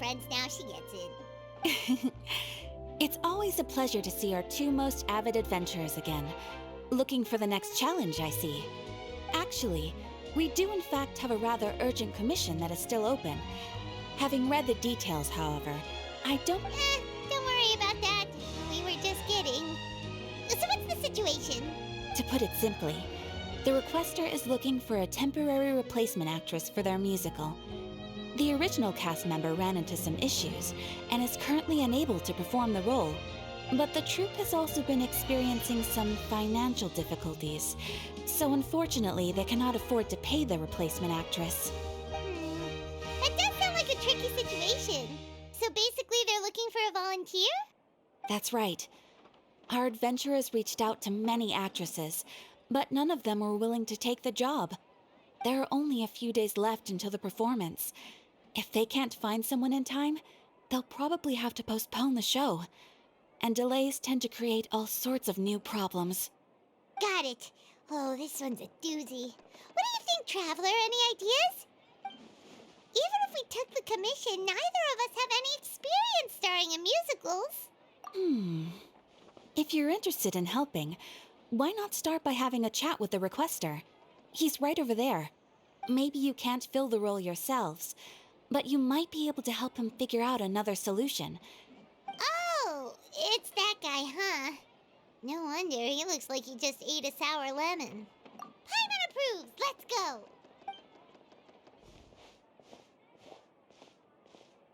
friends now, she gets it. It's always a pleasure to see our two most avid adventurers again. Looking for the next challenge, I see. Actually, we do in fact have a rather urgent commission that is still open. Having read the details, however, I don't... Don't worry about that. We were just kidding. So what's the situation? To put it simply, the requester is looking for a temporary replacement actress for their musical. The original cast member ran into some issues and is currently unable to perform the role. But the troupe has also been experiencing some financial difficulties, so unfortunately they cannot afford to pay the replacement actress. That does sound like a tricky situation. So basically they're looking for a volunteer? That's right. Our adventurers reached out to many actresses, but none of them were willing to take the job. There are only a few days left until the performance. If they can't find someone in time, they'll probably have to postpone the show. And delays tend to create all sorts of new problems. Got it. Oh, this one's a doozy. What do you think, Traveler? Any ideas? Even if we took the commission, neither of us have any experience starring in musicals. If you're interested in helping, why not start by having a chat with the requester? He's right over there. Maybe you can't fill the role yourselves, but you might be able to help him figure out another solution. Oh, it's that guy, huh? No wonder, he looks like he just ate a sour lemon. Paimon approves, let's go!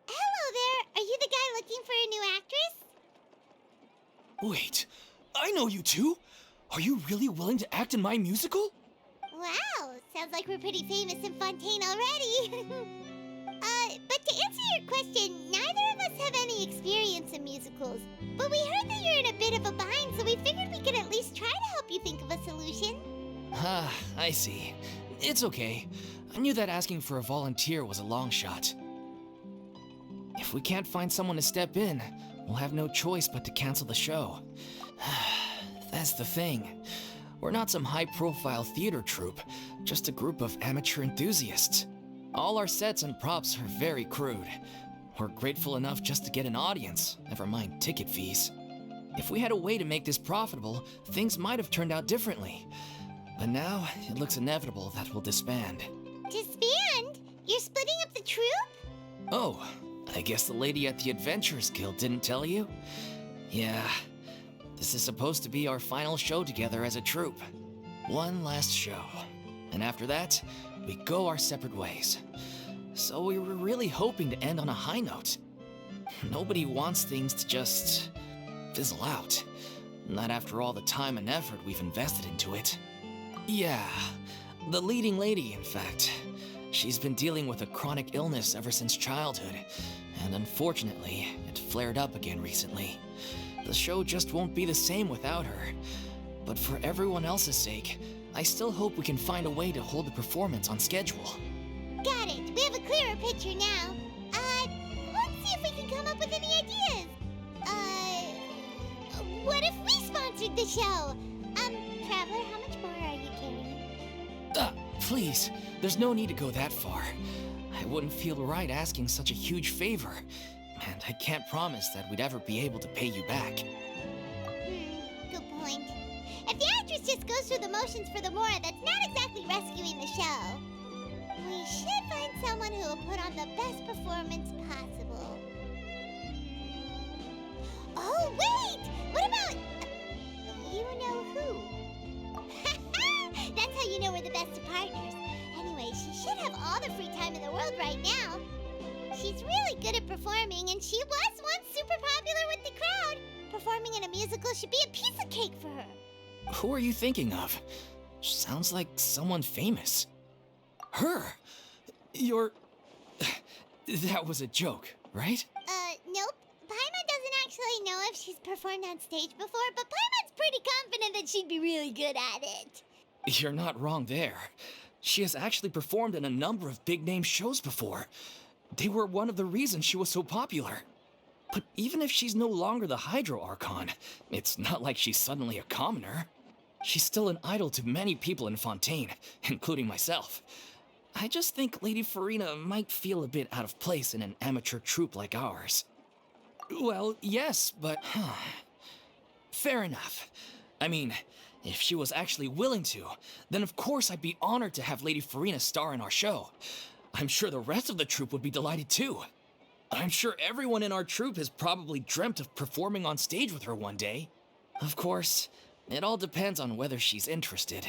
Hello there, are you the guy looking for a new actress? Wait, I know you two! Are you really willing to act in my musical? Wow, sounds like we're pretty famous in Fontaine already. But to answer your question, neither of us have any experience in musicals. But we heard that you're in a bit of a bind, so we figured we could at least try to help you think of a solution. Ah, I see. It's okay. I knew that asking for a volunteer was a long shot. If we can't find someone to step in, we'll have no choice but to cancel the show. That's the thing. We're not some high-profile theater troupe, just a group of amateur enthusiasts. All our sets and props are very crude. We're grateful enough just to get an audience, never mind ticket fees. If we had a way to make this profitable, things might have turned out differently. But now, it looks inevitable that we'll disband. Disband? You're splitting up the troupe? Oh, I guess the lady at the Adventurers Guild didn't tell you? Yeah, this is supposed to be our final show together as a troupe. One last show. And after that, we go our separate ways. So we were really hoping to end on a high note. Nobody wants things to just fizzle out. Not after all the time and effort we've invested into it. Yeah, the leading lady, in fact. She's been dealing with a chronic illness ever since childhood, and unfortunately, it flared up again recently. The show just won't be the same without her. But for everyone else's sake, I still hope we can find a way to hold the performance on schedule. Got it. We have a clearer picture now. Let's see if we can come up with any ideas. What if we sponsored the show? Traveler, how much more are you carrying? Please, there's no need to go that far. I wouldn't feel right asking such a huge favor, and I can't promise that we'd ever be able to pay you back. Good point. If the actress just goes through the motions for the Mora, that's not exactly rescuing the show. We should find someone who will put on the best performance possible. Oh, wait! What about... you know who? That's how you know we're the best of partners. Anyway, she should have all the free time in the world right now. She's really good at performing, and she was once super popular with the crowd. Performing in a musical should be a piece of cake for her. Who are you thinking of? Sounds like someone famous. Her? You're... That was a joke, right? Nope. Paimon doesn't actually know if she's performed on stage before, but Paimon's pretty confident that she'd be really good at it. You're not wrong there. She has actually performed in a number of big-name shows before. They were one of the reasons she was so popular. But even if she's no longer the Hydro Archon, it's not like she's suddenly a commoner. She's still an idol to many people in Fontaine, including myself. I just think Lady Furina might feel a bit out of place in an amateur troupe like ours. Well, yes, but... Fair enough. I mean, if she was actually willing to, then of course I'd be honored to have Lady Furina star in our show. I'm sure the rest of the troupe would be delighted too. I'm sure everyone in our troupe has probably dreamt of performing on stage with her one day. Of course, it all depends on whether she's interested.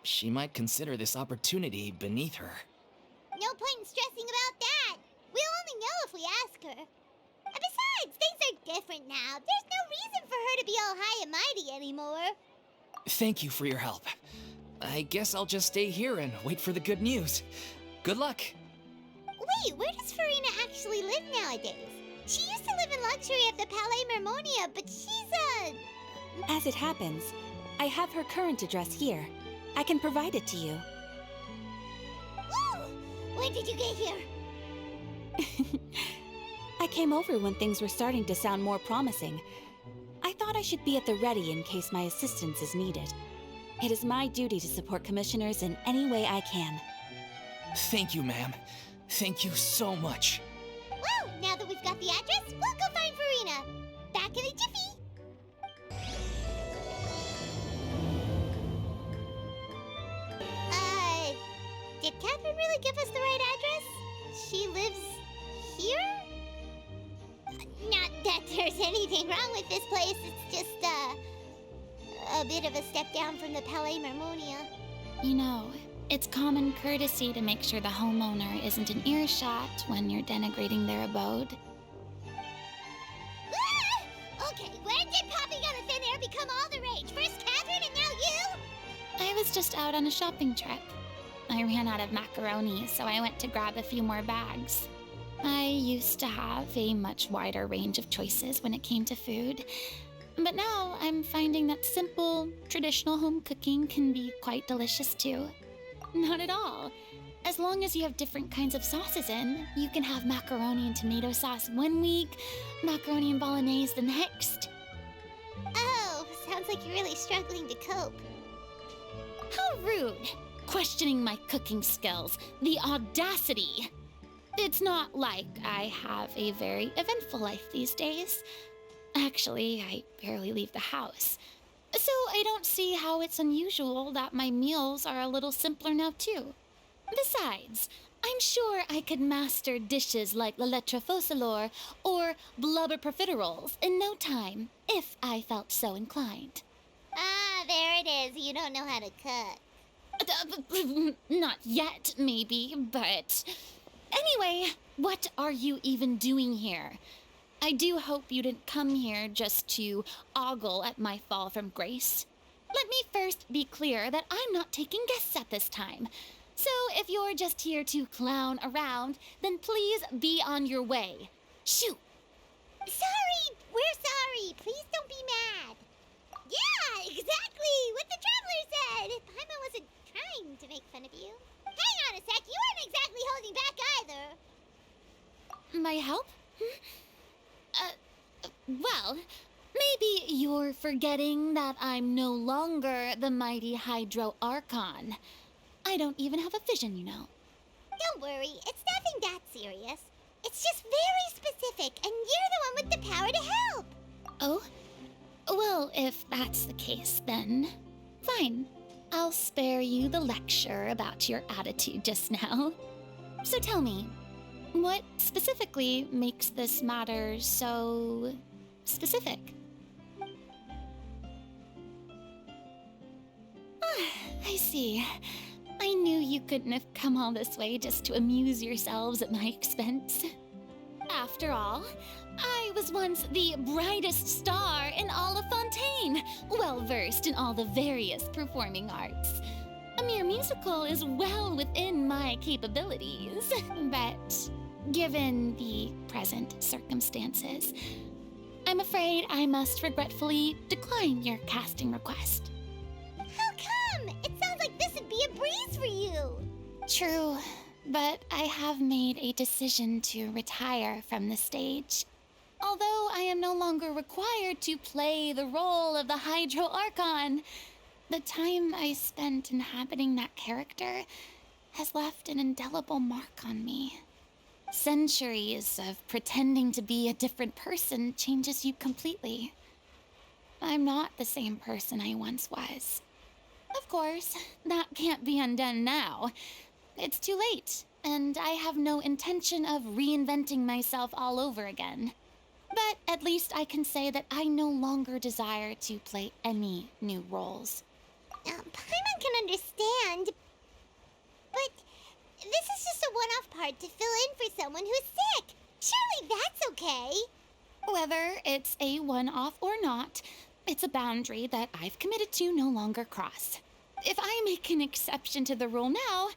She might consider this opportunity beneath her. No point in stressing about that. We'll only know if we ask her. And besides, things are different now. There's no reason for her to be all high and mighty anymore. Thank you for your help. I guess I'll just stay here and wait for the good news. Good luck. Wait, where does Furina actually live nowadays? She used to live in luxury at the Palais Mermonia, but she's As it happens, I have her current address here. I can provide it to you. Woo! When did you get here? I came over when things were starting to sound more promising. I thought I should be at the ready in case my assistance is needed. It is my duty to support commissioners in any way I can. Thank you, ma'am. Thank you so much. Well, now that we've got the address, we'll go find Furina. Back in a jiffy. Did Catherine really give us the right address? She lives here? Not that there's anything wrong with this place. It's just, a bit of a step down from the Palais Mermonia. You know, it's common courtesy to make sure the homeowner isn't in earshot when you're denigrating their abode. Ah! Okay, when did popping out of thin air become all the rage? First Catherine and now you? I was just out on a shopping trip. I ran out of macaroni, so I went to grab a few more bags. I used to have a much wider range of choices when it came to food, but now I'm finding that simple, traditional home cooking can be quite delicious too. Not at all. As long as you have different kinds of sauces in, you can have macaroni and tomato sauce one week, macaroni and bolognese the next. Oh, sounds like you're really struggling to cope. How rude! Questioning my cooking skills. The audacity! It's not like I have a very eventful life these days. Actually, I barely leave the house. So I don't see how it's unusual that my meals are a little simpler now too. Besides, I'm sure I could master dishes like la lettre focilor or blubber profiteroles in no time, if I felt so inclined. Ah, there it is. You don't know how to cook. Not yet, maybe, but... Anyway, what are you even doing here? I do hope you didn't come here just to ogle at my fall from grace. Let me first be clear that I'm not taking guests at this time. So if you're just here to clown around, then please be on your way. Shoot! Sorry! We're sorry! Please don't be mad! Yeah, exactly! What the traveler said! Paimon wasn't trying to make fun of you. Hang on a sec, you weren't exactly holding back either. My help? Well, maybe you're forgetting that I'm no longer the mighty Hydro Archon. I don't even have a vision, you know. Don't worry, it's nothing that serious. It's just very specific, and you're the one with the power to help. Oh? Well, if that's the case, then fine. I'll spare you the lecture about your attitude just now. So tell me, what specifically makes this matter so specific? I see. I knew you couldn't have come all this way just to amuse yourselves at my expense. After all, I was once the brightest star in all of Fontaine, well-versed in all the various performing arts. A mere musical is well within my capabilities, but given the present circumstances, I'm afraid I must regretfully decline your casting request. How come? It sounds like this would be a breeze for you. True, but I have made a decision to retire from the stage. Although I am no longer required to play the role of the Hydro Archon, the time I spent inhabiting that character has left an indelible mark on me. Centuries of pretending to be a different person changes you completely. I'm not the same person I once was. Of course, that can't be undone now. It's too late, and I have no intention of reinventing myself all over again. But at least I can say that I no longer desire to play any new roles. Paimon can understand, but this is just a one-off part to fill in for someone who's sick. Surely that's okay. Whether it's a one-off or not, it's a boundary that I've committed to no longer cross. If I make an exception to the rule now,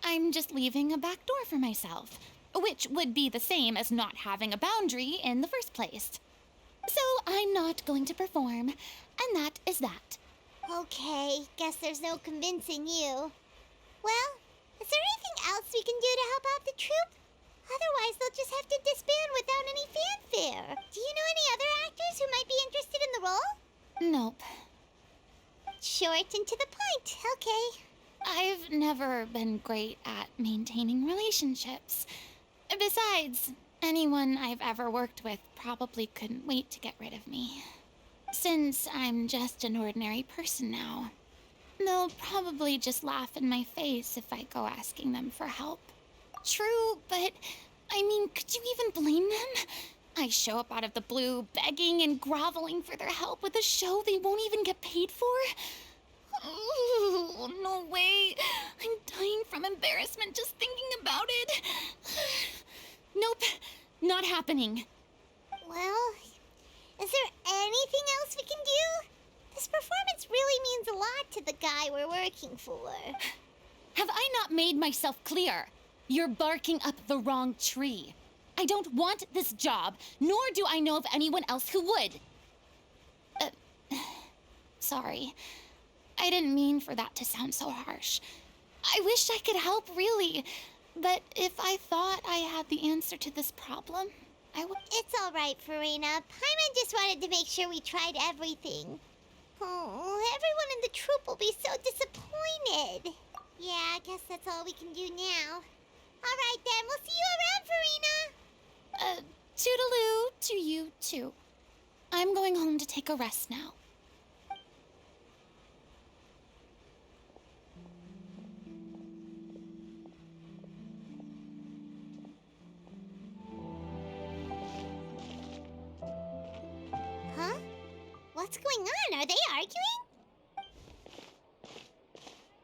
I'm just leaving a back door for myself, which would be the same as not having a boundary in the first place. So I'm not going to perform, and that is that. Okay, guess there's no convincing you. Well, is there anything else we can do to help out the troupe? Otherwise, they'll just have to disband without any fanfare. Do you know any other actors who might be interested in the role? Nope. Short and to the point, okay. I've never been great at maintaining relationships. Besides, anyone I've ever worked with probably couldn't wait to get rid of me. Since I'm just an ordinary person now, they'll probably just laugh in my face if I go asking them for help. True, but I mean, could you even blame them? I show up out of the blue, begging and groveling for their help with a show they won't even get paid for? Ooh, no way. I'm dying from embarrassment just thinking about it. Nope, not happening. Well, is there anything else we can do? This performance really means a lot to the guy we're working for. Have I not made myself clear? You're barking up the wrong tree. I don't want this job, nor do I know of anyone else who would. Sorry. I didn't mean for that to sound so harsh. I wish I could help, really. But if I thought I had the answer to this problem, I would... It's all right, Furina. Paimon just wanted to make sure we tried everything. Oh, everyone in the troupe will be so disappointed. Yeah, I guess that's all we can do now. All right, then. We'll see you around, Furina. Toodaloo to you, too. I'm going home to take a rest now. Huh? What's going on? Are they arguing?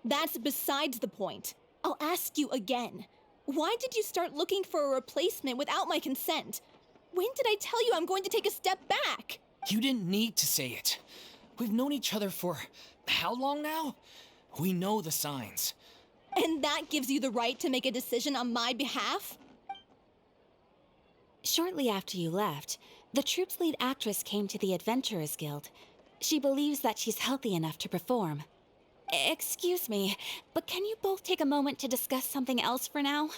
That's besides the point. I'll ask you again. Why did you start looking for a replacement without my consent? When did I tell you I'm going to take a step back? You didn't need to say it. We've known each other for how long now? We know the signs. And that gives you the right to make a decision on my behalf? Shortly after you left, the troupe's lead actress came to the Adventurers Guild. She believes that she's healthy enough to perform. Excuse me, but can you both take a moment to discuss something else for now?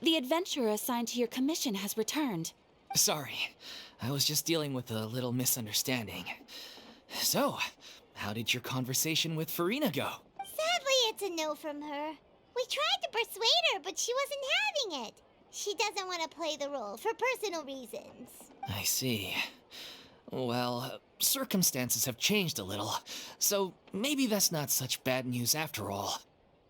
The adventurer assigned to your commission has returned. Sorry, I was just dealing with a little misunderstanding. So, how did your conversation with Furina go? Sadly, it's a no from her. We tried to persuade her, but she wasn't having it. She doesn't want to play the role for personal reasons. I see. Well, circumstances have changed a little, so maybe that's not such bad news after all.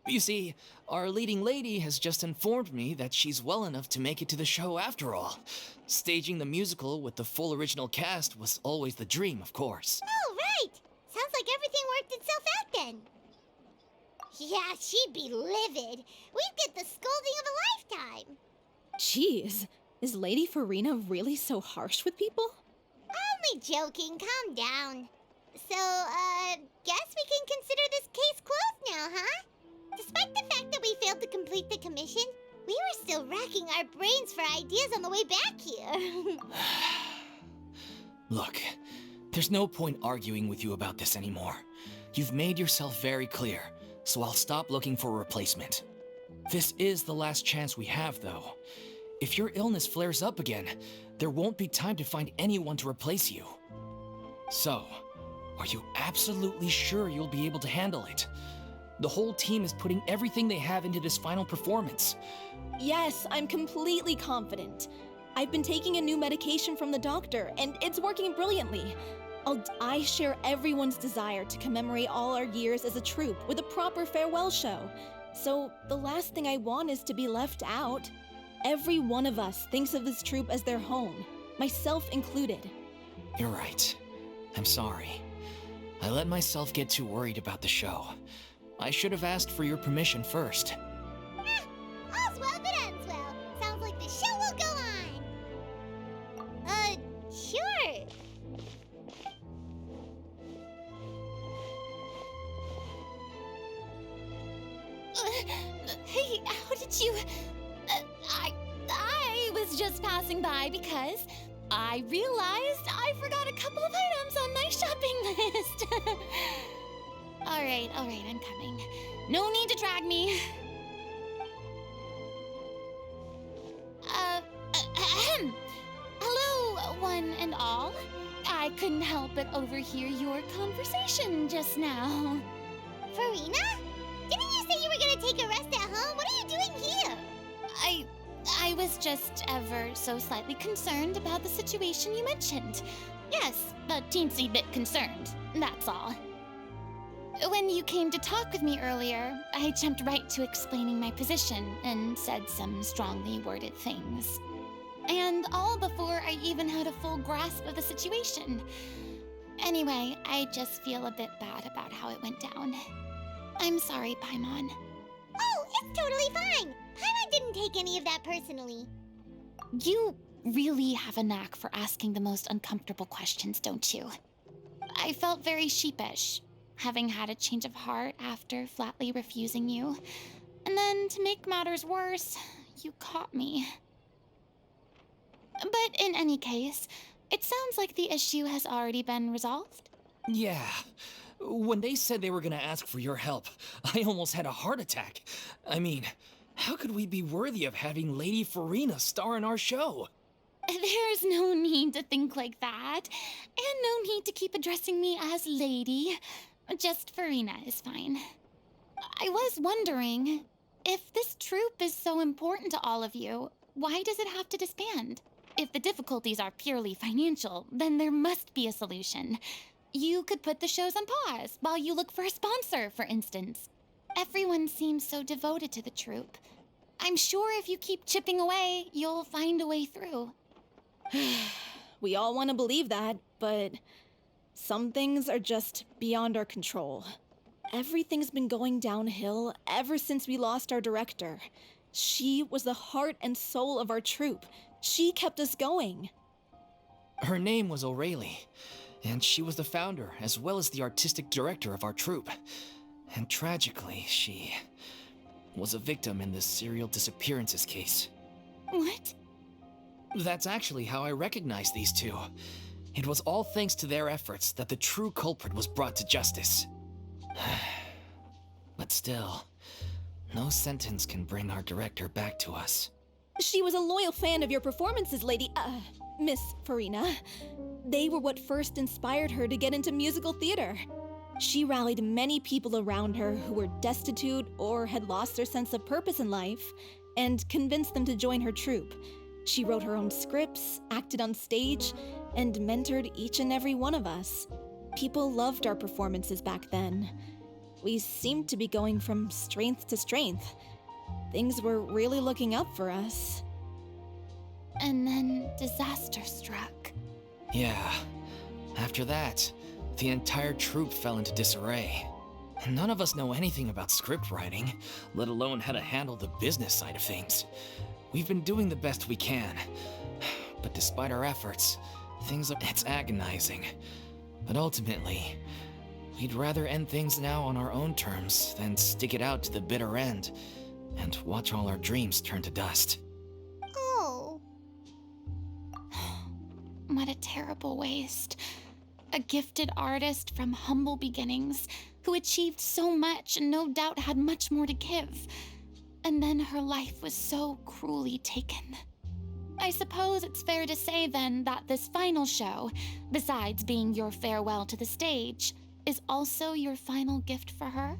You see, our leading lady has just informed me that she's well enough to make it to the show after all. Staging the musical with the full original cast was always the dream, of course. Oh, right! Sounds like everything worked itself out then. Yeah, she'd be livid. We'd get the scolding of a lifetime. Jeez, is Lady Furina really so harsh with people? Only joking, calm down. So, guess we can consider this case closed now, huh? Despite the fact that we failed to complete the commission, we were still racking our brains for ideas on the way back here. Look, there's no point arguing with you about this anymore. You've made yourself very clear, so I'll stop looking for a replacement. This is the last chance we have, though. If your illness flares up again, there won't be time to find anyone to replace you. So, are you absolutely sure you'll be able to handle it? The whole team is putting everything they have into this final performance. Yes, I'm completely confident. I've been taking a new medication from the doctor, and it's working brilliantly. I share everyone's desire to commemorate all our years as a troupe with a proper farewell show. So the last thing I want is to be left out. Every one of us thinks of this troupe as their home, myself included. You're right. I'm sorry. I let myself get too worried about the show. I should have asked for your permission first. All's well that ends well. Sounds like the show will go on. Sure. Hey, how did you... I was just passing by because I realized I forgot a couple of items on my shopping list. All right, I'm coming. No need to drag me. Hello, one and all. I couldn't help but overhear your conversation just now. Furina? Didn't you say you were gonna take a rest at home? What are you doing here? I was just ever so slightly concerned about the situation you mentioned. Yes, a teensy bit concerned, that's all. When you came to talk with me earlier, I jumped right to explaining my position and said some strongly worded things. And all before I even had a full grasp of the situation. Anyway, I just feel a bit bad about how it went down. I'm sorry, Paimon. Oh, it's totally fine. Paimon didn't take any of that personally. You really have a knack for asking the most uncomfortable questions, don't you? I felt very sheepish, having had a change of heart after flatly refusing you. And then, to make matters worse, you caught me. But in any case, it sounds like the issue has already been resolved. Yeah. When they said they were gonna ask for your help, I almost had a heart attack. I mean, how could we be worthy of having Lady Furina star in our show? There's no need to think like that, and no need to keep addressing me as lady. Just Furina is fine. I was wondering, if this troupe is so important to all of you, why does it have to disband? If the difficulties are purely financial, then there must be a solution. You could put the shows on pause while you look for a sponsor, for instance. Everyone seems so devoted to the troupe. I'm sure if you keep chipping away, you'll find a way through. We all want to believe that, but some things are just beyond our control. Everything's been going downhill ever since we lost our director. She was the heart and soul of our troupe. She kept us going. Her name was O'Reilly, and she was the founder as well as the artistic director of our troupe. And tragically, she was a victim in this serial disappearances case. What? That's actually how I recognized these two. It was all thanks to their efforts that the true culprit was brought to justice. But still, no sentence can bring our director back to us. She was a loyal fan of your performances, Miss Furina. They were what first inspired her to get into musical theater. She rallied many people around her who were destitute or had lost their sense of purpose in life, and convinced them to join her troupe. She wrote her own scripts, acted on stage, and mentored each and every one of us. People loved our performances back then. We seemed to be going from strength to strength. Things were really looking up for us. And then disaster struck. Yeah. After that, the entire troupe fell into disarray. None of us know anything about script writing, let alone how to handle the business side of things. We've been doing the best we can. But despite our efforts, it's agonizing. But ultimately, we'd rather end things now on our own terms than stick it out to the bitter end and watch all our dreams turn to dust. Oh. What a terrible waste. A gifted artist from humble beginnings who achieved so much and no doubt had much more to give. And then her life was so cruelly taken. I suppose it's fair to say then that this final show, besides being your farewell to the stage, is also your final gift for her?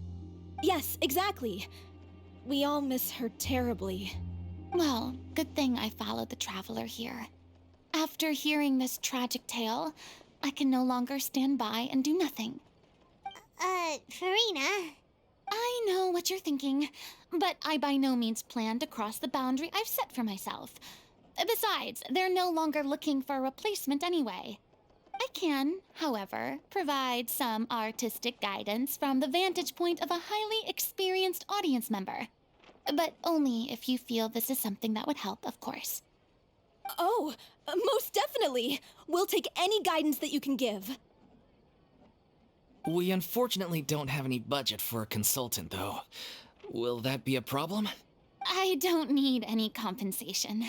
Yes, exactly. We all miss her terribly. Well, good thing I followed the traveler here. After hearing this tragic tale, I can no longer stand by and do nothing. Furina. I know what you're thinking, but I by no means plan to cross the boundary I've set for myself. Besides, they're no longer looking for a replacement anyway. I can, however, provide some artistic guidance from the vantage point of a highly experienced audience member. But only if you feel this is something that would help, of course. Oh, most definitely. We'll take any guidance that you can give. We unfortunately don't have any budget for a consultant, though. Will that be a problem? I don't need any compensation.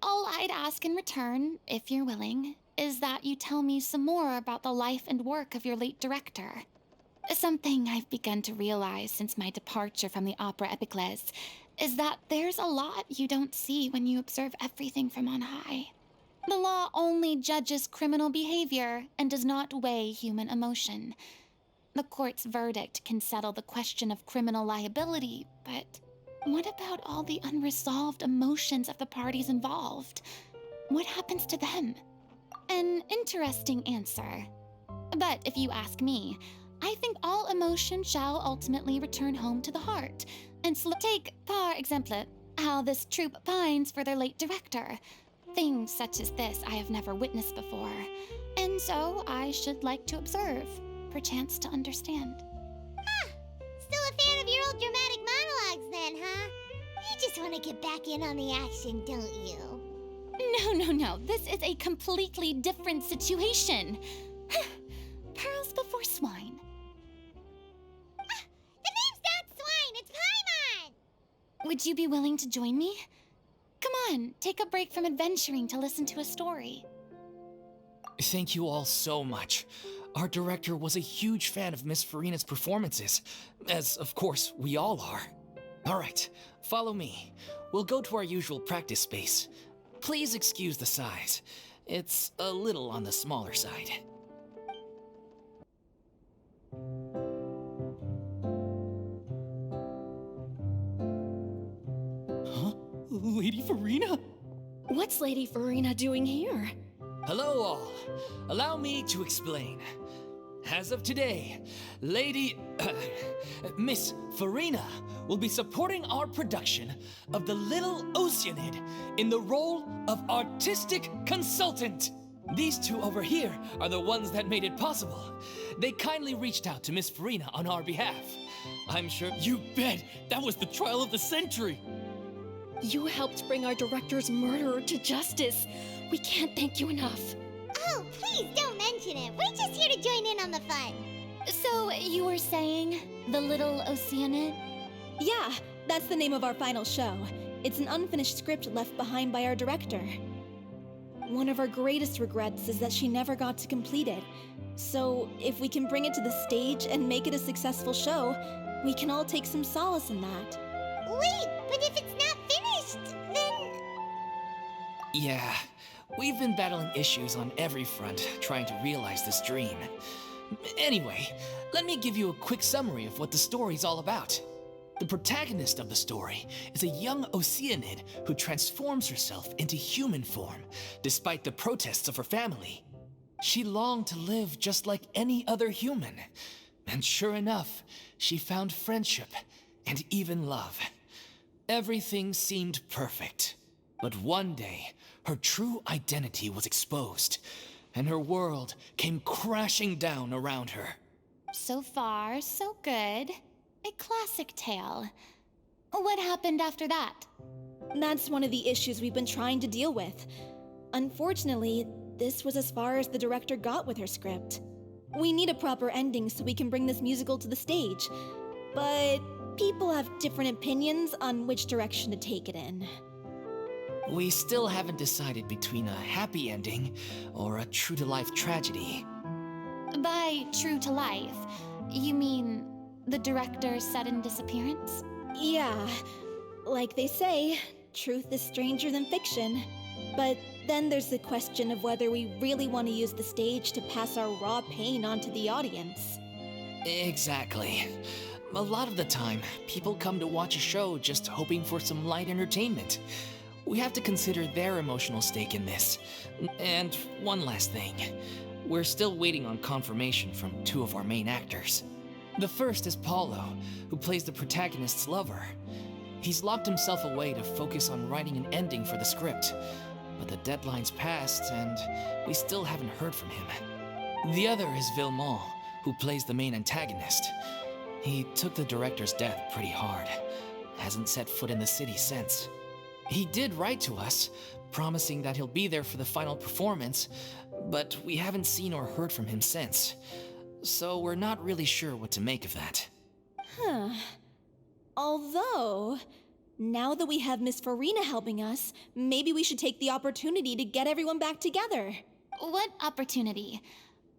All I'd ask in return, if you're willing, is that you tell me some more about the life and work of your late director. Something I've begun to realize since my departure from the Opera Epiclese is that there's a lot you don't see when you observe everything from on high. The law only judges criminal behavior and does not weigh human emotion. The court's verdict can settle the question of criminal liability, but what about all the unresolved emotions of the parties involved? What happens to them? An interesting answer. But if you ask me, I think all emotion shall ultimately return home to the heart. And take, par exemple, how this troupe pines for their late director. Things such as this I have never witnessed before. And so I should like to observe, perchance to understand. Still a fan of your old dramatic monologues then, huh? You just want to get back in on the action, don't you? No. This is a completely different situation. Pearls before swine. The name's not Swine, it's Paimon! Would you be willing to join me? Come on, take a break from adventuring to listen to a story. Thank you all so much. Our director was a huge fan of Miss Furina's performances, as of course we all are. All right, follow me. We'll go to our usual practice space. Please excuse the size. It's a little on the smaller side. Huh? Lady Furina? What's Lady Furina doing here? Hello all. Allow me to explain. As of today, Miss Furina will be supporting our production of The Little Oceanid in the role of artistic consultant. These two over here are the ones that made it possible. They kindly reached out to Miss Furina on our behalf. I'm sure you bet that was the trial of the century. You helped bring our director's murderer to justice. We can't thank you enough. Oh, please don't mention it. We're just here to join in on the fun. So, you were saying The Little Oceanid? Yeah, that's the name of our final show. It's an unfinished script left behind by our director. One of our greatest regrets is that she never got to complete it. So, if we can bring it to the stage and make it a successful show, we can all take some solace in that. Wait, but if it's not finished, then... Yeah, we've been battling issues on every front trying to realize this dream. Anyway, let me give you a quick summary of what the story's all about. The protagonist of the story is a young Oceanid who transforms herself into human form, despite the protests of her family. She longed to live just like any other human, and sure enough, she found friendship and even love. Everything seemed perfect, but one day, her true identity was exposed, and her world came crashing down around her. So far, so good. A classic tale. What happened after that? That's one of the issues we've been trying to deal with. Unfortunately, this was as far as the director got with her script. We need a proper ending so we can bring this musical to the stage, but people have different opinions on which direction to take it in. We still haven't decided between a happy ending or a true-to-life tragedy. By true to life, you mean the director's sudden disappearance? Yeah, like they say, truth is stranger than fiction. But then there's the question of whether we really want to use the stage to pass our raw pain onto the audience. Exactly. A lot of the time, people come to watch a show just hoping for some light entertainment. We have to consider their emotional stake in this. And one last thing. We're still waiting on confirmation from two of our main actors. The first is Paulo, who plays the protagonist's lover. He's locked himself away to focus on writing an ending for the script. But the deadline's passed, and we still haven't heard from him. The other is Villemont, who plays the main antagonist. He took the director's death pretty hard. Hasn't set foot in the city since. He did write to us, promising that he'll be there for the final performance, but we haven't seen or heard from him since. So we're not really sure what to make of that. Huh. Although, now that we have Miss Furina helping us, maybe we should take the opportunity to get everyone back together. What opportunity?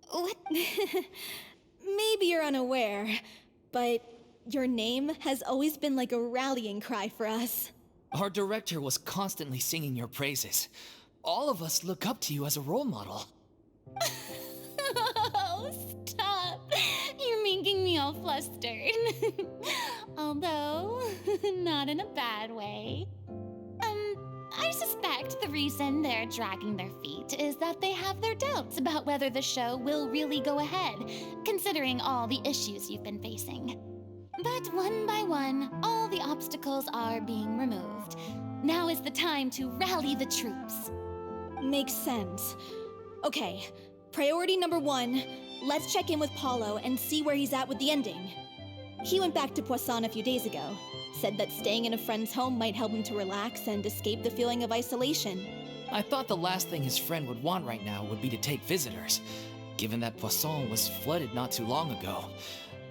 What? Maybe you're unaware, but your name has always been like a rallying cry for us. Our director was constantly singing your praises. All of us look up to you as a role model. Oh, stop! You're making me all flustered. Although, not in a bad way. I suspect the reason they're dragging their feet is that they have their doubts about whether the show will really go ahead, considering all the issues you've been facing. But one by one, all the obstacles are being removed. Now is the time to rally the troops. Makes sense. Okay, priority number 1, let's check in with Paulo and see where he's at with the ending. He went back to Poisson a few days ago, said that staying in a friend's home might help him to relax and escape the feeling of isolation. I thought the last thing his friend would want right now would be to take visitors, given that Poisson was flooded not too long ago.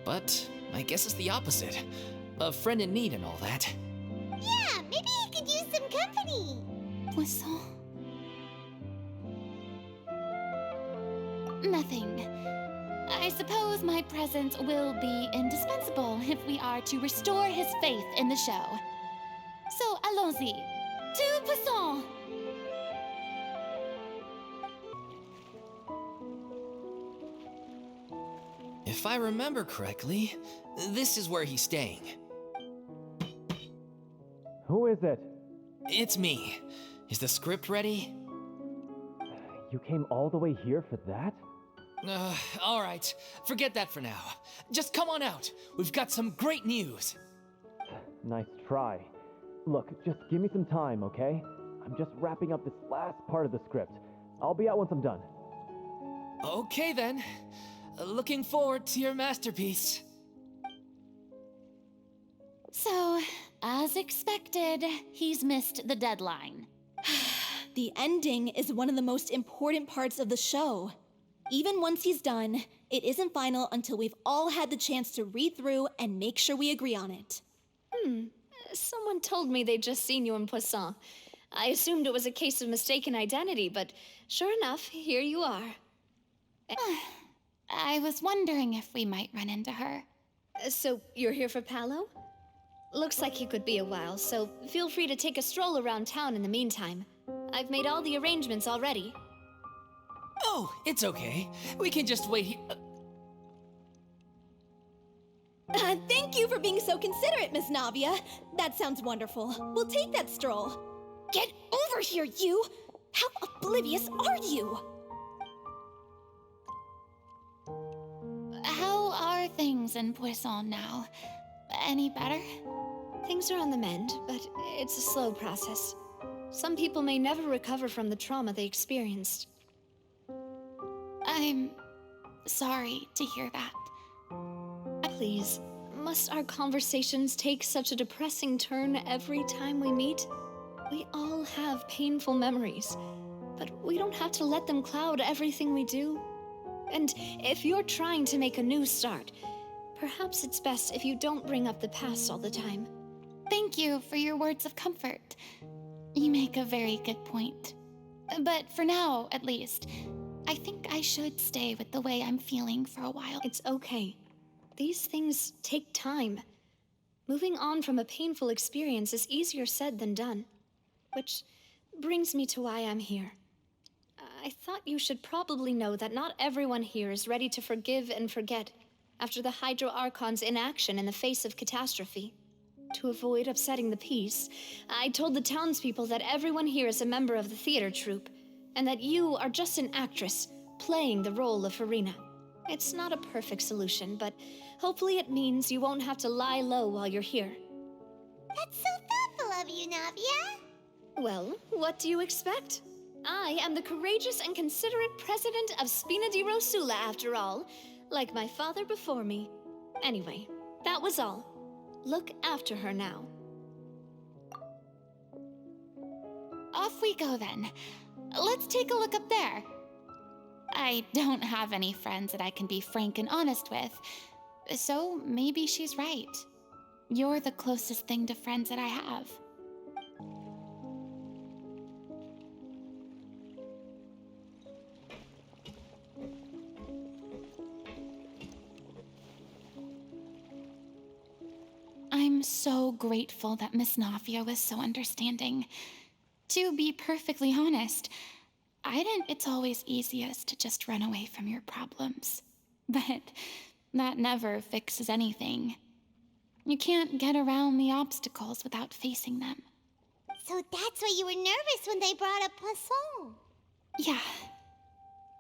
But I guess it's the opposite. A friend in need and all that. Yeah, maybe he could use some company. Poisson? Nothing. I suppose my presence will be indispensable if we are to restore his faith in the show. So, allons-y. To Poisson! If I remember correctly, this is where he's staying. Who is it? It's me. Is the script ready? You came all the way here for that? All right. Forget that for now. Just come on out. We've got some great news. Nice try. Look, just give me some time, okay? I'm just wrapping up this last part of the script. I'll be out once I'm done. Okay then. Looking forward to your masterpiece. So, as expected, he's missed the deadline. The ending is one of the most important parts of the show. Even once he's done, it isn't final until we've all had the chance to read through and make sure we agree on it. Someone told me they'd just seen you in Poisson. I assumed it was a case of mistaken identity, but sure enough, here you are. I was wondering if we might run into her. So, you're here for Paulo? Looks like he could be a while, so feel free to take a stroll around town in the meantime. I've made all the arrangements already. Oh, it's okay. We can just wait here. Thank you for being so considerate, Miss Navia. That sounds wonderful. We'll take that stroll. Get over here, you! How oblivious are you? How are things in Poisson now? Any better? Things are on the mend, but it's a slow process. Some people may never recover from the trauma they experienced. I'm sorry to hear that. Please, must our conversations take such a depressing turn every time we meet? We all have painful memories, but we don't have to let them cloud everything we do. And if you're trying to make a new start, perhaps it's best if you don't bring up the past all the time. Thank you for your words of comfort. You make a very good point. But for now, at least, I think I should stay with the way I'm feeling for a while. It's okay. These things take time. Moving on from a painful experience is easier said than done. Which brings me to why I'm here. I thought you should probably know that not everyone here is ready to forgive and forget. after the Hydro Archon's inaction in the face of catastrophe. To avoid upsetting the peace, I told the townspeople that everyone here is a member of the theater troupe, and that you are just an actress playing the role of Furina. It's not a perfect solution, but hopefully it means you won't have to lie low while you're here. That's so thoughtful of you, Navia. Well, what do you expect? I am the courageous and considerate president of Spina di Rosula, after all, like my father before me. Anyway, that was all. Look after her now. Off we go then. Let's take a look up there. I don't have any friends that I can be frank and honest with, so maybe she's right. You're the closest thing to friends that I have. I'm so grateful that Miss Navia was so understanding. To be perfectly honest, it's always easiest to just run away from your problems. But that never fixes anything. You can't get around the obstacles without facing them. So that's why you were nervous when they brought up Poisson. Yeah.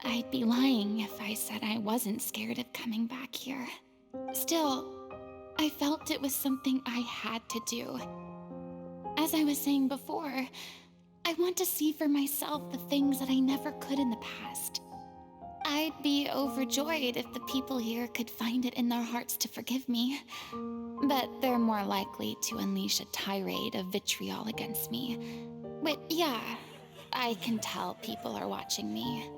I'd be lying if I said I wasn't scared of coming back here. Still, I felt it was something I had to do. As I was saying before, I want to see for myself the things that I never could in the past. I'd be overjoyed if the people here could find it in their hearts to forgive me. But they're more likely to unleash a tirade of vitriol against me. But yeah, I can tell people are watching me.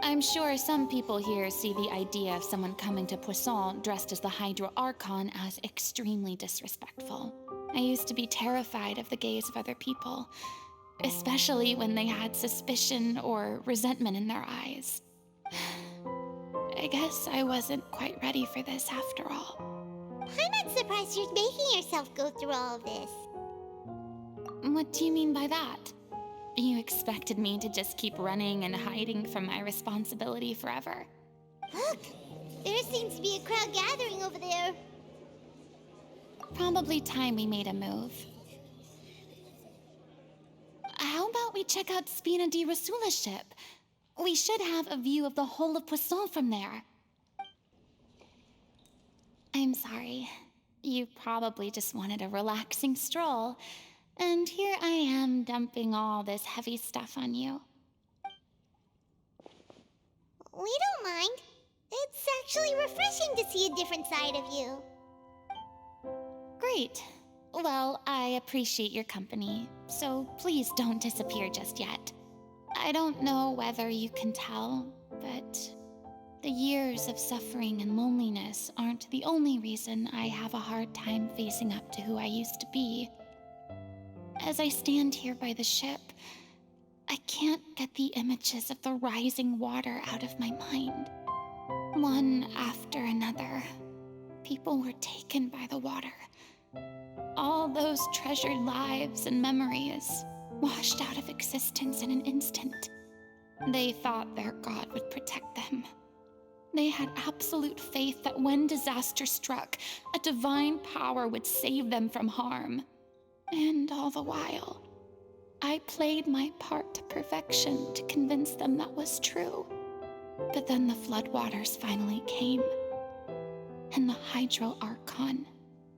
I'm sure some people here see the idea of someone coming to Poisson dressed as the Hydro Archon as extremely disrespectful. I used to be terrified of the gaze of other people, especially when they had suspicion or resentment in their eyes. I guess I wasn't quite ready for this after all. I'm not surprised you're making yourself go through all of this. What do you mean by that? You expected me to just keep running and hiding from my responsibility forever? Look! There seems to be a crowd gathering over there. Probably time we made a move. How about we check out Spina di Rosula's ship? We should have a view of the whole of Poisson from there. I'm sorry. You probably just wanted a relaxing stroll. And here I am dumping all this heavy stuff on you. We don't mind. It's actually refreshing to see a different side of you. Great. Well, I appreciate your company, so please don't disappear just yet. I don't know whether you can tell, but the years of suffering and loneliness aren't the only reason I have a hard time facing up to who I used to be. As I stand here by the ship, I can't get the images of the rising water out of my mind. One after another, people were taken by the water. All those treasured lives and memories washed out of existence in an instant. They thought their god would protect them. They had absolute faith that when disaster struck, a divine power would save them from harm. And all the while, I played my part to perfection to convince them that was true. But then the floodwaters finally came, and the Hydro Archon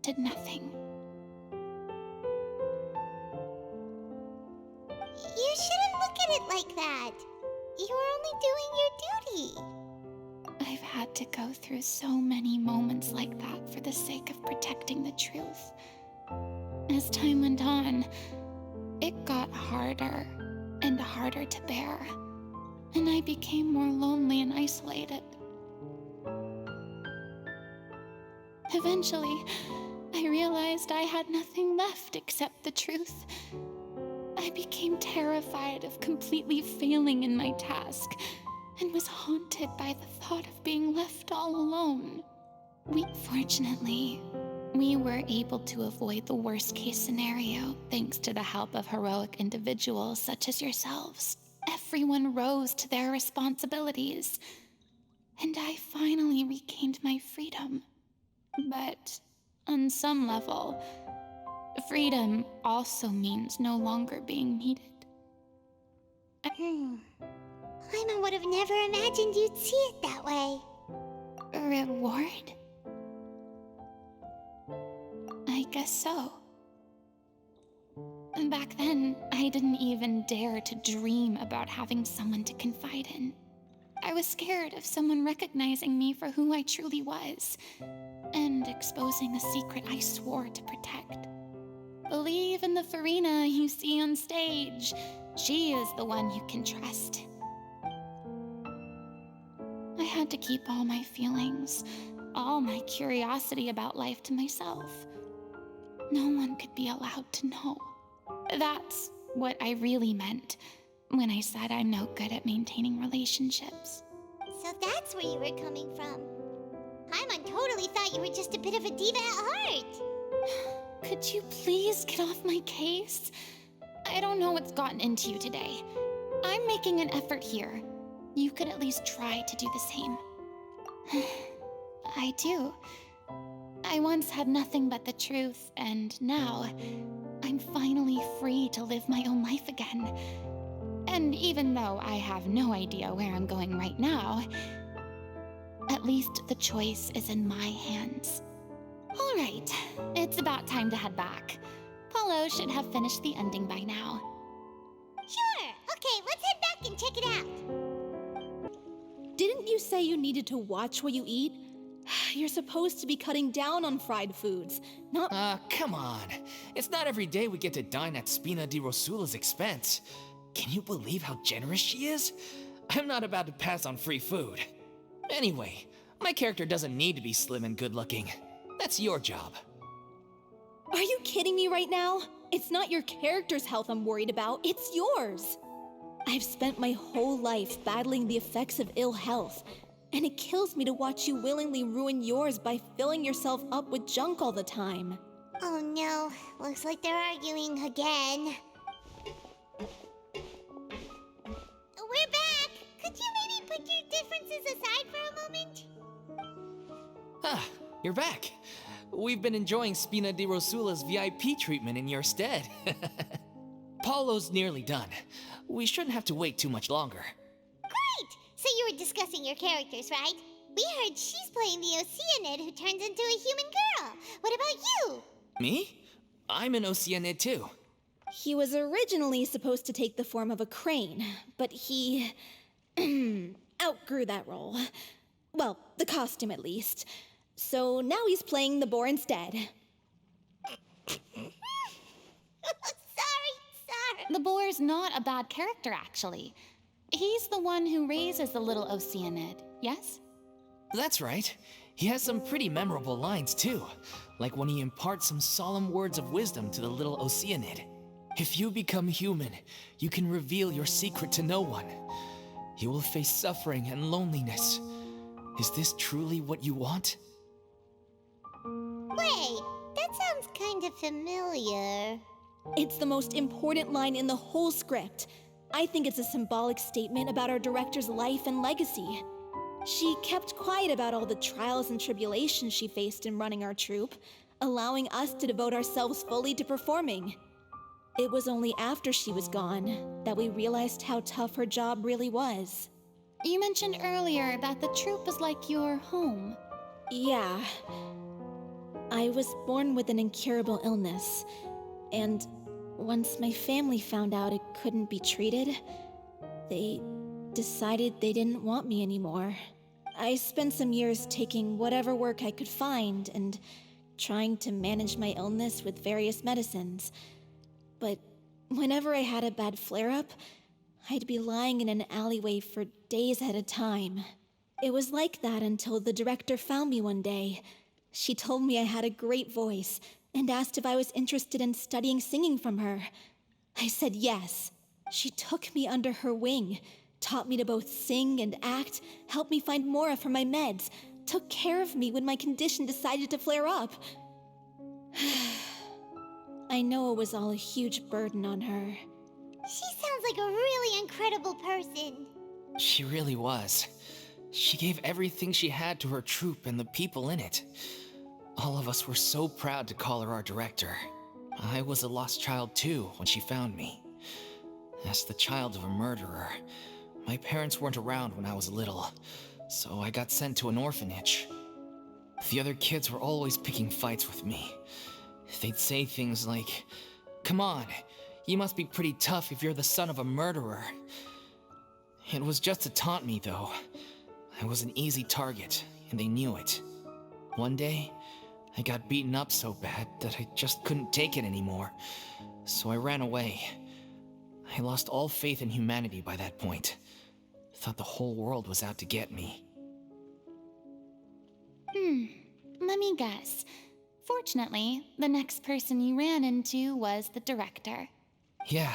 did nothing. You shouldn't look at it like that. You were only doing your duty. I've had to go through so many moments like that for the sake of protecting the truth. As time went on, it got harder and harder to bear, and I became more lonely and isolated. Eventually, I realized I had nothing left except the truth. I became terrified of completely failing in my task, and was haunted by the thought of being left all alone. Fortunately, we were able to avoid the worst-case scenario thanks to the help of heroic individuals such as yourselves. Everyone rose to their responsibilities. and I finally regained my freedom. But on some level, freedom also means no longer being needed. Paimon would have never imagined you'd see it that way. Reward? I guess so. Back then, I didn't even dare to dream about having someone to confide in. I was scared of someone recognizing me for who I truly was, and exposing a secret I swore to protect. Believe in the Furina you see on stage. She is the one you can trust. I had to keep all my feelings, all my curiosity about life to myself. No one could be allowed to know. That's what I really meant when I said I'm no good at maintaining relationships. So that's where you were coming from. Paimon totally thought you were just a bit of a diva at heart. Could you please get off my case? I don't know what's gotten into you today. I'm making an effort here. You could at least try to do the same. I do. I once had nothing but the truth, and now I'm finally free to live my own life again. And even though I have no idea where I'm going right now, at least the choice is in my hands. All right, it's about time to head back. Paulo should have finished the ending by now. Sure. Okay, let's head back and check it out. Didn't you say you needed to watch what you eat? You're supposed to be cutting down on fried foods, not— Come on. It's not every day we get to dine at Spina di Rosula's expense. Can you believe how generous she is? I'm not about to pass on free food. Anyway, my character doesn't need to be slim and good-looking. That's your job. Are you kidding me right now? It's not your character's health I'm worried about, it's yours. I've spent my whole life battling the effects of ill health, and it kills me to watch you willingly ruin yours by filling yourself up with junk all the time. Oh no, looks like they're arguing again. We're back! Could you maybe put your differences aside for a moment? Ah, you're back. We've been enjoying Spina di Rosula's VIP treatment in your stead. Paulo's nearly done. We shouldn't have to wait too much longer. Great! So you were discussing your characters, right? We heard she's playing the Oceanid who turns into a human girl. What about you? Me? I'm an Oceanid too. He was originally supposed to take the form of a crane, but he outgrew that role. Well, the costume at least. So now he's playing the boar instead. Sorry. The boar's not a bad character, actually. He's the one who raises the little Oceanid, yes? That's right. He has some pretty memorable lines too, like when he imparts some solemn words of wisdom to the little Oceanid. If you become human, you can reveal your secret to no one. You will face suffering and loneliness. Is this truly what you want? Wait, that sounds kind of familiar. It's the most important line in the whole script. I think it's a symbolic statement about our director's life and legacy. She kept quiet about all the trials and tribulations she faced in running our troupe, allowing us to devote ourselves fully to performing. It was only after she was gone that we realized how tough her job really was. You mentioned earlier that the troupe is like your home. Yeah. I was born with an incurable illness, and once my family found out it couldn't be treated, they decided they didn't want me anymore. I spent some years taking whatever work I could find and trying to manage my illness with various medicines. But whenever I had a bad flare-up, I'd be lying in an alleyway for days at a time. It was like that until the director found me one day. She told me I had a great voice and asked if I was interested in studying singing from her. I said yes. She took me under her wing, taught me to both sing and act, helped me find Mora for my meds, took care of me when my condition decided to flare up. I know it was all a huge burden on her. She sounds like a really incredible person. She really was. She gave everything she had to her troupe and the people in it. All of us were so proud to call her our director. I was a lost child too when she found me. As the child of a murderer, my parents weren't around when I was little, so I got sent to an orphanage. The other kids were always picking fights with me. They'd say things like, "Come on, you must be pretty tough if you're the son of a murderer." It was just to taunt me, though. I was an easy target, and they knew it. One day, I got beaten up so bad that I just couldn't take it anymore, so I ran away. I lost all faith in humanity by that point. Thought the whole world was out to get me. Let me guess. Fortunately, the next person you ran into was the director. Yeah,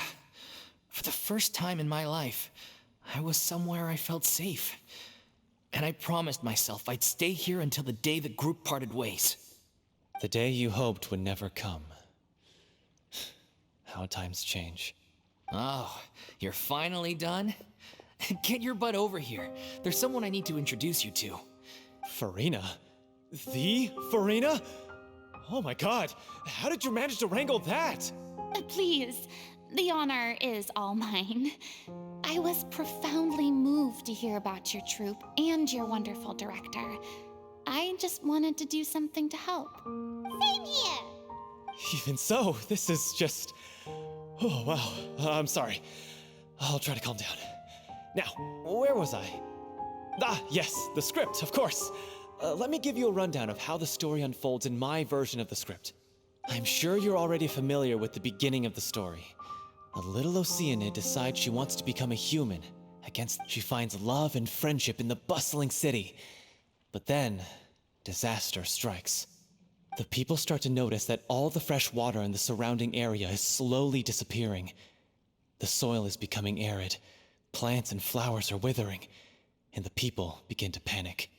for the first time in my life, I was somewhere I felt safe. And I promised myself I'd stay here until the day the group parted ways. The day you hoped would never come. How times change. Oh, you're finally done? Get your butt over here. There's someone I need to introduce you to. Furina? The Furina? Oh my god, how did you manage to wrangle that? Please, the honor is all mine. I was profoundly moved to hear about your troupe and your wonderful director. I just wanted to do something to help. Same here. Even so, this is just... Oh, wow. I'm sorry. I'll try to calm down. Now, where was I? Ah, yes, the script, of course. Let me give you a rundown of how the story unfolds in my version of the script. I'm sure you're already familiar with the beginning of the story. A little Oceanid decides she wants to become a human. She finds love and friendship in the bustling city. But then, disaster strikes. The people start to notice that all the fresh water in the surrounding area is slowly disappearing. The soil is becoming arid, plants and flowers are withering, and the people begin to panic.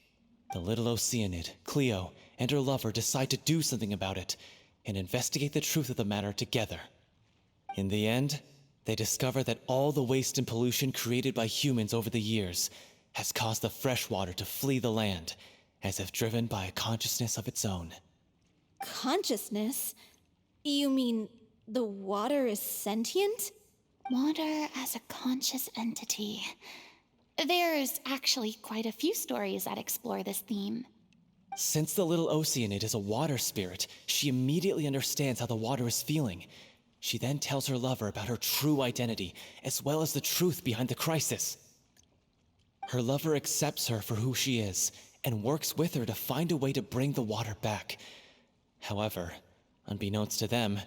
The little Oceanid, Cleo, and her lover decide to do something about it and investigate the truth of the matter together. In the end, they discover that all the waste and pollution created by humans over the years has caused the fresh water to flee the land, as if driven by a consciousness of its own. Consciousness? You mean the water is sentient? Water as a conscious entity. There's actually quite a few stories that explore this theme. Since the little Oceanid is a water spirit, she immediately understands how the water is feeling. She then tells her lover about her true identity, as well as the truth behind the crisis. Her lover accepts her for who she is, and works with her to find a way to bring the water back. However, unbeknownst to them,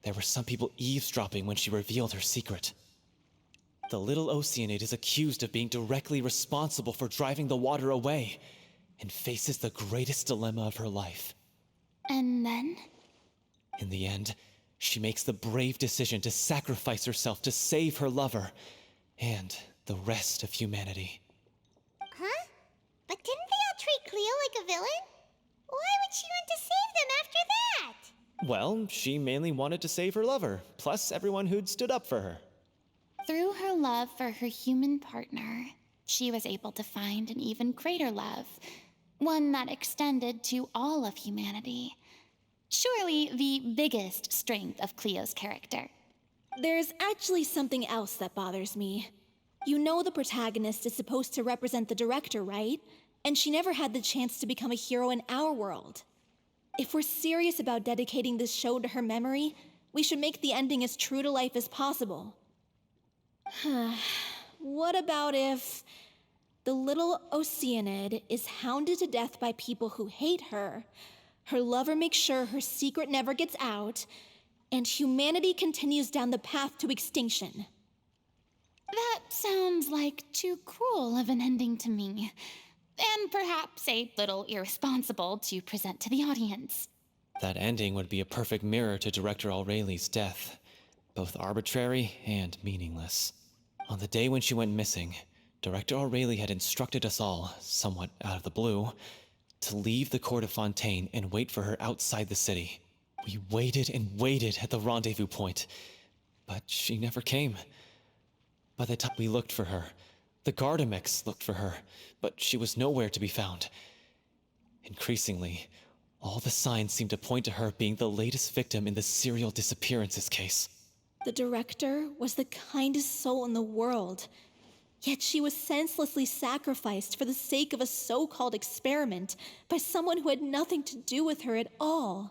there were some people eavesdropping when she revealed her secret. The little Oceanid is accused of being directly responsible for driving the water away, and faces the greatest dilemma of her life. And then? In the end, she makes the brave decision to sacrifice herself to save her lover, and the rest of humanity. Huh? But didn't they all treat Cleo like a villain? Why would she want to save them after that? Well, she mainly wanted to save her lover, plus everyone who'd stood up for her. Through her love for her human partner, she was able to find an even greater love, one that extended to all of humanity. Surely the biggest strength of Cleo's character. There's actually something else that bothers me. You know the protagonist is supposed to represent the director, right? And she never had the chance to become a hero in our world. If we're serious about dedicating this show to her memory, we should make the ending as true to life as possible. What about if the little Oceanid is hounded to death by people who hate her, her lover makes sure her secret never gets out, and humanity continues down the path to extinction? That sounds like too cruel of an ending to me, and perhaps a little irresponsible to present to the audience. That ending would be a perfect mirror to Director Aureli's death, both arbitrary and meaningless. On the day when she went missing, Director Aurelie had instructed us all, somewhat out of the blue, to leave the court of Fontaine and wait for her outside the city. We waited and waited at the rendezvous point, but she never came. By the time we looked for her, The Gardamex looked for her, but she was nowhere to be found. Increasingly, all the signs seemed to point to her being the latest victim in the serial disappearances case. The director was the kindest soul in the world, yet she was senselessly sacrificed for the sake of a so-called experiment by someone who had nothing to do with her at all.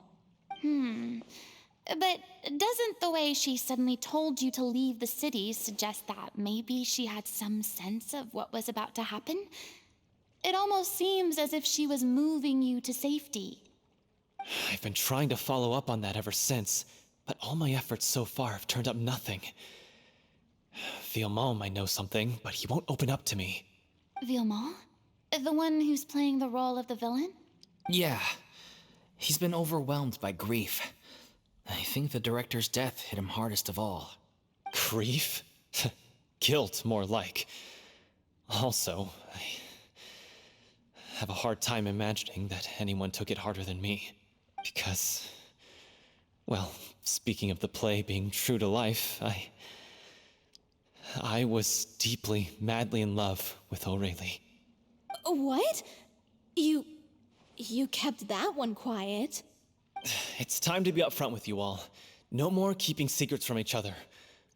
But doesn't the way she suddenly told you to leave the city suggest that maybe she had some sense of what was about to happen? It almost seems as if she was moving you to safety. I've been trying to follow up on that ever since, but all my efforts so far have turned up nothing. Villemont might know something, but he won't open up to me. Villemont? The one who's playing the role of the villain? Yeah. He's been overwhelmed by grief. I think the director's death hit him hardest of all. Grief? Guilt, more like. Also, I have a hard time imagining that anyone took it harder than me. Because, well, speaking of the play being true to life, I was deeply, madly in love with O'Reilly. What? You kept that one quiet. It's time to be upfront with you all. No more keeping secrets from each other.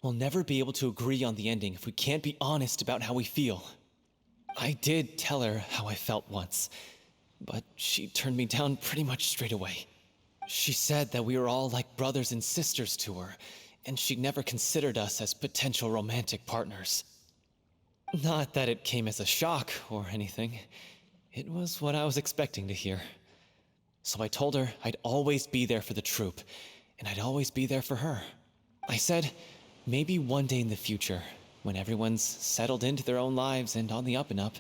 We'll never be able to agree on the ending if we can't be honest about how we feel. I did tell her how I felt once, but she turned me down pretty much straight away. She said that we were all like brothers and sisters to her, and she'd never considered us as potential romantic partners. Not that it came as a shock or anything. It was what I was expecting to hear. So I told her I'd always be there for the troupe, and I'd always be there for her. I said, maybe one day in the future, when everyone's settled into their own lives and on the up and up,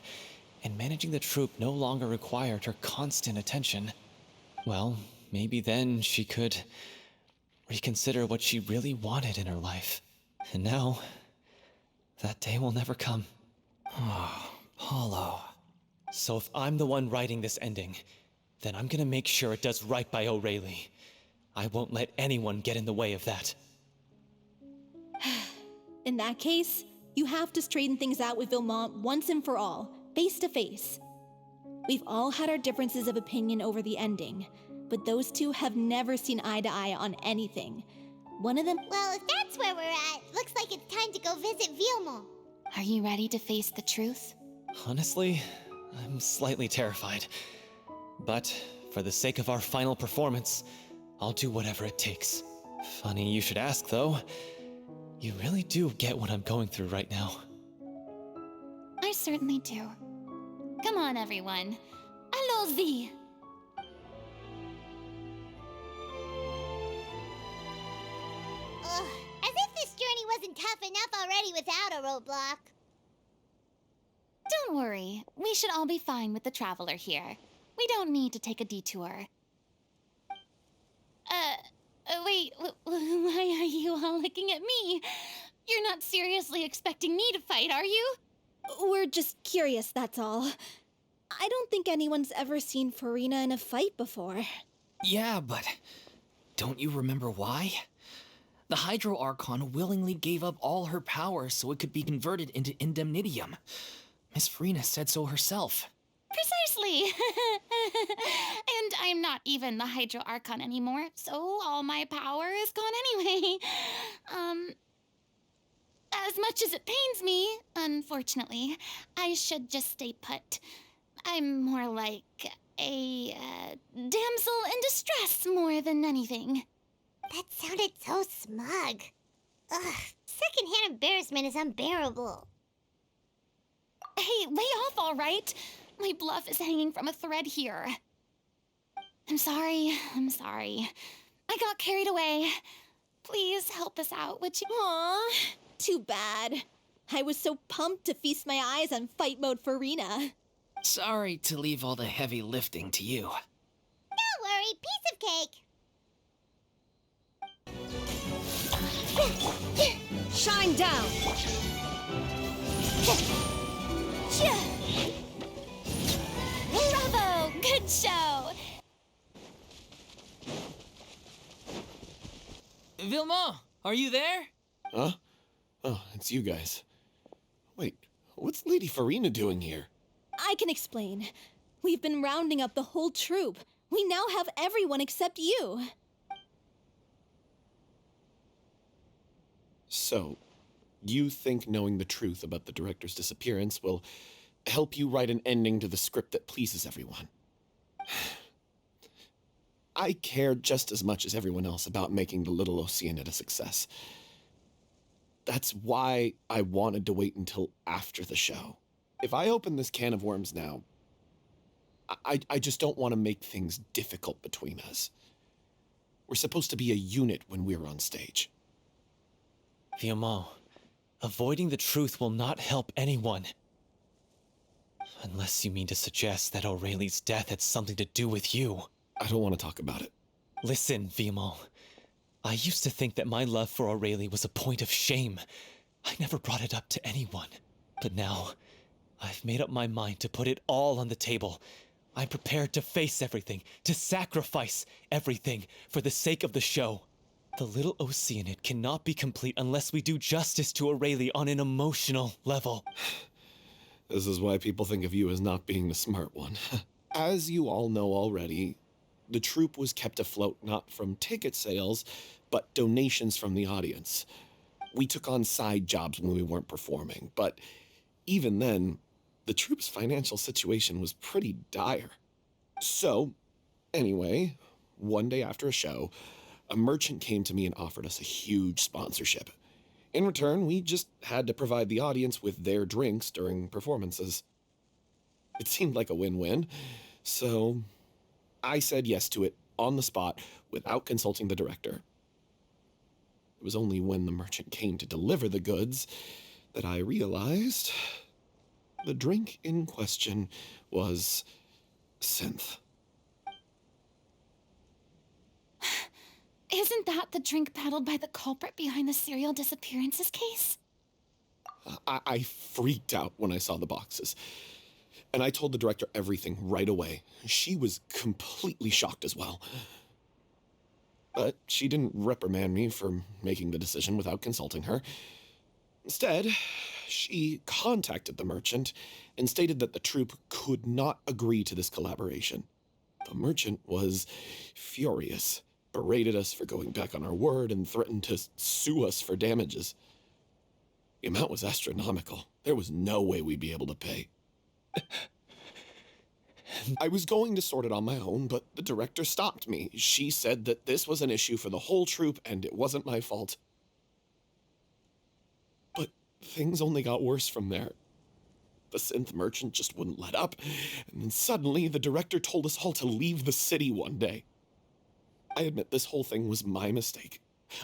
and managing the troupe no longer required her constant attention, well, maybe then she could reconsider what she really wanted in her life. And now, that day will never come. Oh, Paulo. So if I'm the one writing this ending, then I'm gonna make sure it does right by O'Reilly. I won't let anyone get in the way of that. In that case, you have to straighten things out with Villemont once and for all, face to face. We've all had our differences of opinion over the ending, but those two have never seen eye to eye on anything. One of them— Well, if that's where we're at, looks like it's time to go visit Villemont. Are you ready to face the truth? Honestly, I'm slightly terrified. But for the sake of our final performance, I'll do whatever it takes. Funny you should ask, though. You really do get what I'm going through right now. I certainly do. Come on, everyone. Allons-y! Ugh, as if this journey wasn't tough enough already without a roadblock. Don't worry. We should all be fine with the traveler here. We don't need to take a detour. Wait, why are you all looking at me? You're not seriously expecting me to fight, are you? We're just curious, that's all. I don't think anyone's ever seen Furina in a fight before. Yeah, but don't you remember why? The Hydro Archon willingly gave up all her powers so it could be converted into indemnitium. Miss Furina said so herself. Precisely! And I'm not even the Hydro Archon anymore, so all my power is gone anyway. As much as it pains me, unfortunately, I should just stay put. I'm more like a damsel in distress more than anything. That sounded so smug. Ugh, secondhand embarrassment is unbearable. Hey, lay off, all right? My bluff is hanging from a thread here. I'm sorry. I got carried away. Please help us out, would you? Aw, too bad. I was so pumped to feast my eyes on fight mode Furina. Sorry to leave all the heavy lifting to you. Don't worry, piece of cake. Shine down! Bravo! Good show! Villemont, are you there? Huh? Oh, it's you guys. Wait, What's Lady Furina doing here? I can explain. We've been rounding up the whole troupe. We now have everyone except you. So, you think knowing the truth about the director's disappearance will help you write an ending to the script that pleases everyone? I care just as much as everyone else about making the Little Oceanid a success. That's why I wanted to wait until after the show. If I open this can of worms now, I just don't want to make things difficult between us. We're supposed to be a unit when we're on stage. Viamont, avoiding the truth will not help anyone. Unless you mean to suggest that Aurelie's death had something to do with you. I don't want to talk about it. Listen, Viamont. I used to think that my love for Aurelie was a point of shame. I never brought it up to anyone. But now, I've made up my mind to put it all on the table. I'm prepared to face everything, to sacrifice everything for the sake of the show. The Little Oceanid cannot be complete unless we do justice to Aurelie on an emotional level. This is why people think of you as not being the smart one. As you all know already, the troupe was kept afloat not from ticket sales, but donations from the audience. We took on side jobs when we weren't performing, but even then, the troupe's financial situation was pretty dire. So, anyway, one day after a show, a merchant came to me and offered us a huge sponsorship. In return, we just had to provide the audience with their drinks during performances. It seemed like a win-win, so I said yes to it on the spot without consulting the director. It was only when the merchant came to deliver the goods that I realized the drink in question was synth. Isn't that the drink paddled by the culprit behind the serial disappearances case? I freaked out when I saw the boxes. And I told the director everything right away. She was completely shocked as well. But she didn't reprimand me for making the decision without consulting her. Instead, she contacted the merchant and stated that the troupe could not agree to this collaboration. The merchant was furious, berated us for going back on our word, and threatened to sue us for damages. The amount was astronomical. There was no way we'd be able to pay. I was going to sort it on my own, but the director stopped me. She said that this was an issue for the whole troupe and it wasn't my fault. But things only got worse from there. The synth merchant just wouldn't let up, and then suddenly the director told us all to leave the city one day. I admit this whole thing was my mistake.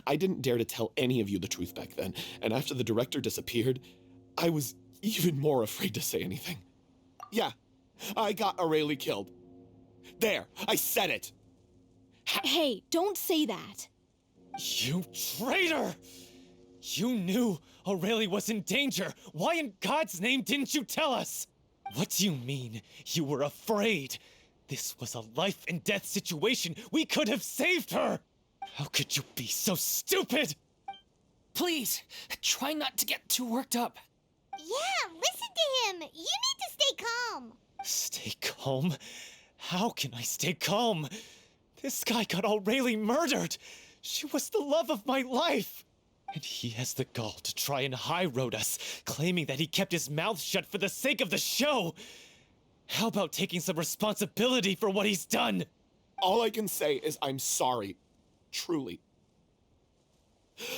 I didn't dare to tell any of you the truth back then, and after the director disappeared, I was even more afraid to say anything. Yeah, I got Aurelie killed. There, I said it. Hey, don't say that. You traitor! You knew Aurelie was in danger. Why in God's name didn't you tell us? What do you mean you were afraid? This was a life and death situation. We could have saved her. How could you be so stupid? Please, try not to get too worked up. Yeah, listen to him. You need to stay calm. Stay calm? How can I stay calm? This guy got Aurelie murdered. She was the love of my life. And he has the gall to try and high-road us, claiming that he kept his mouth shut for the sake of the show. How about taking some responsibility for what he's done? All I can say is I'm sorry. Truly.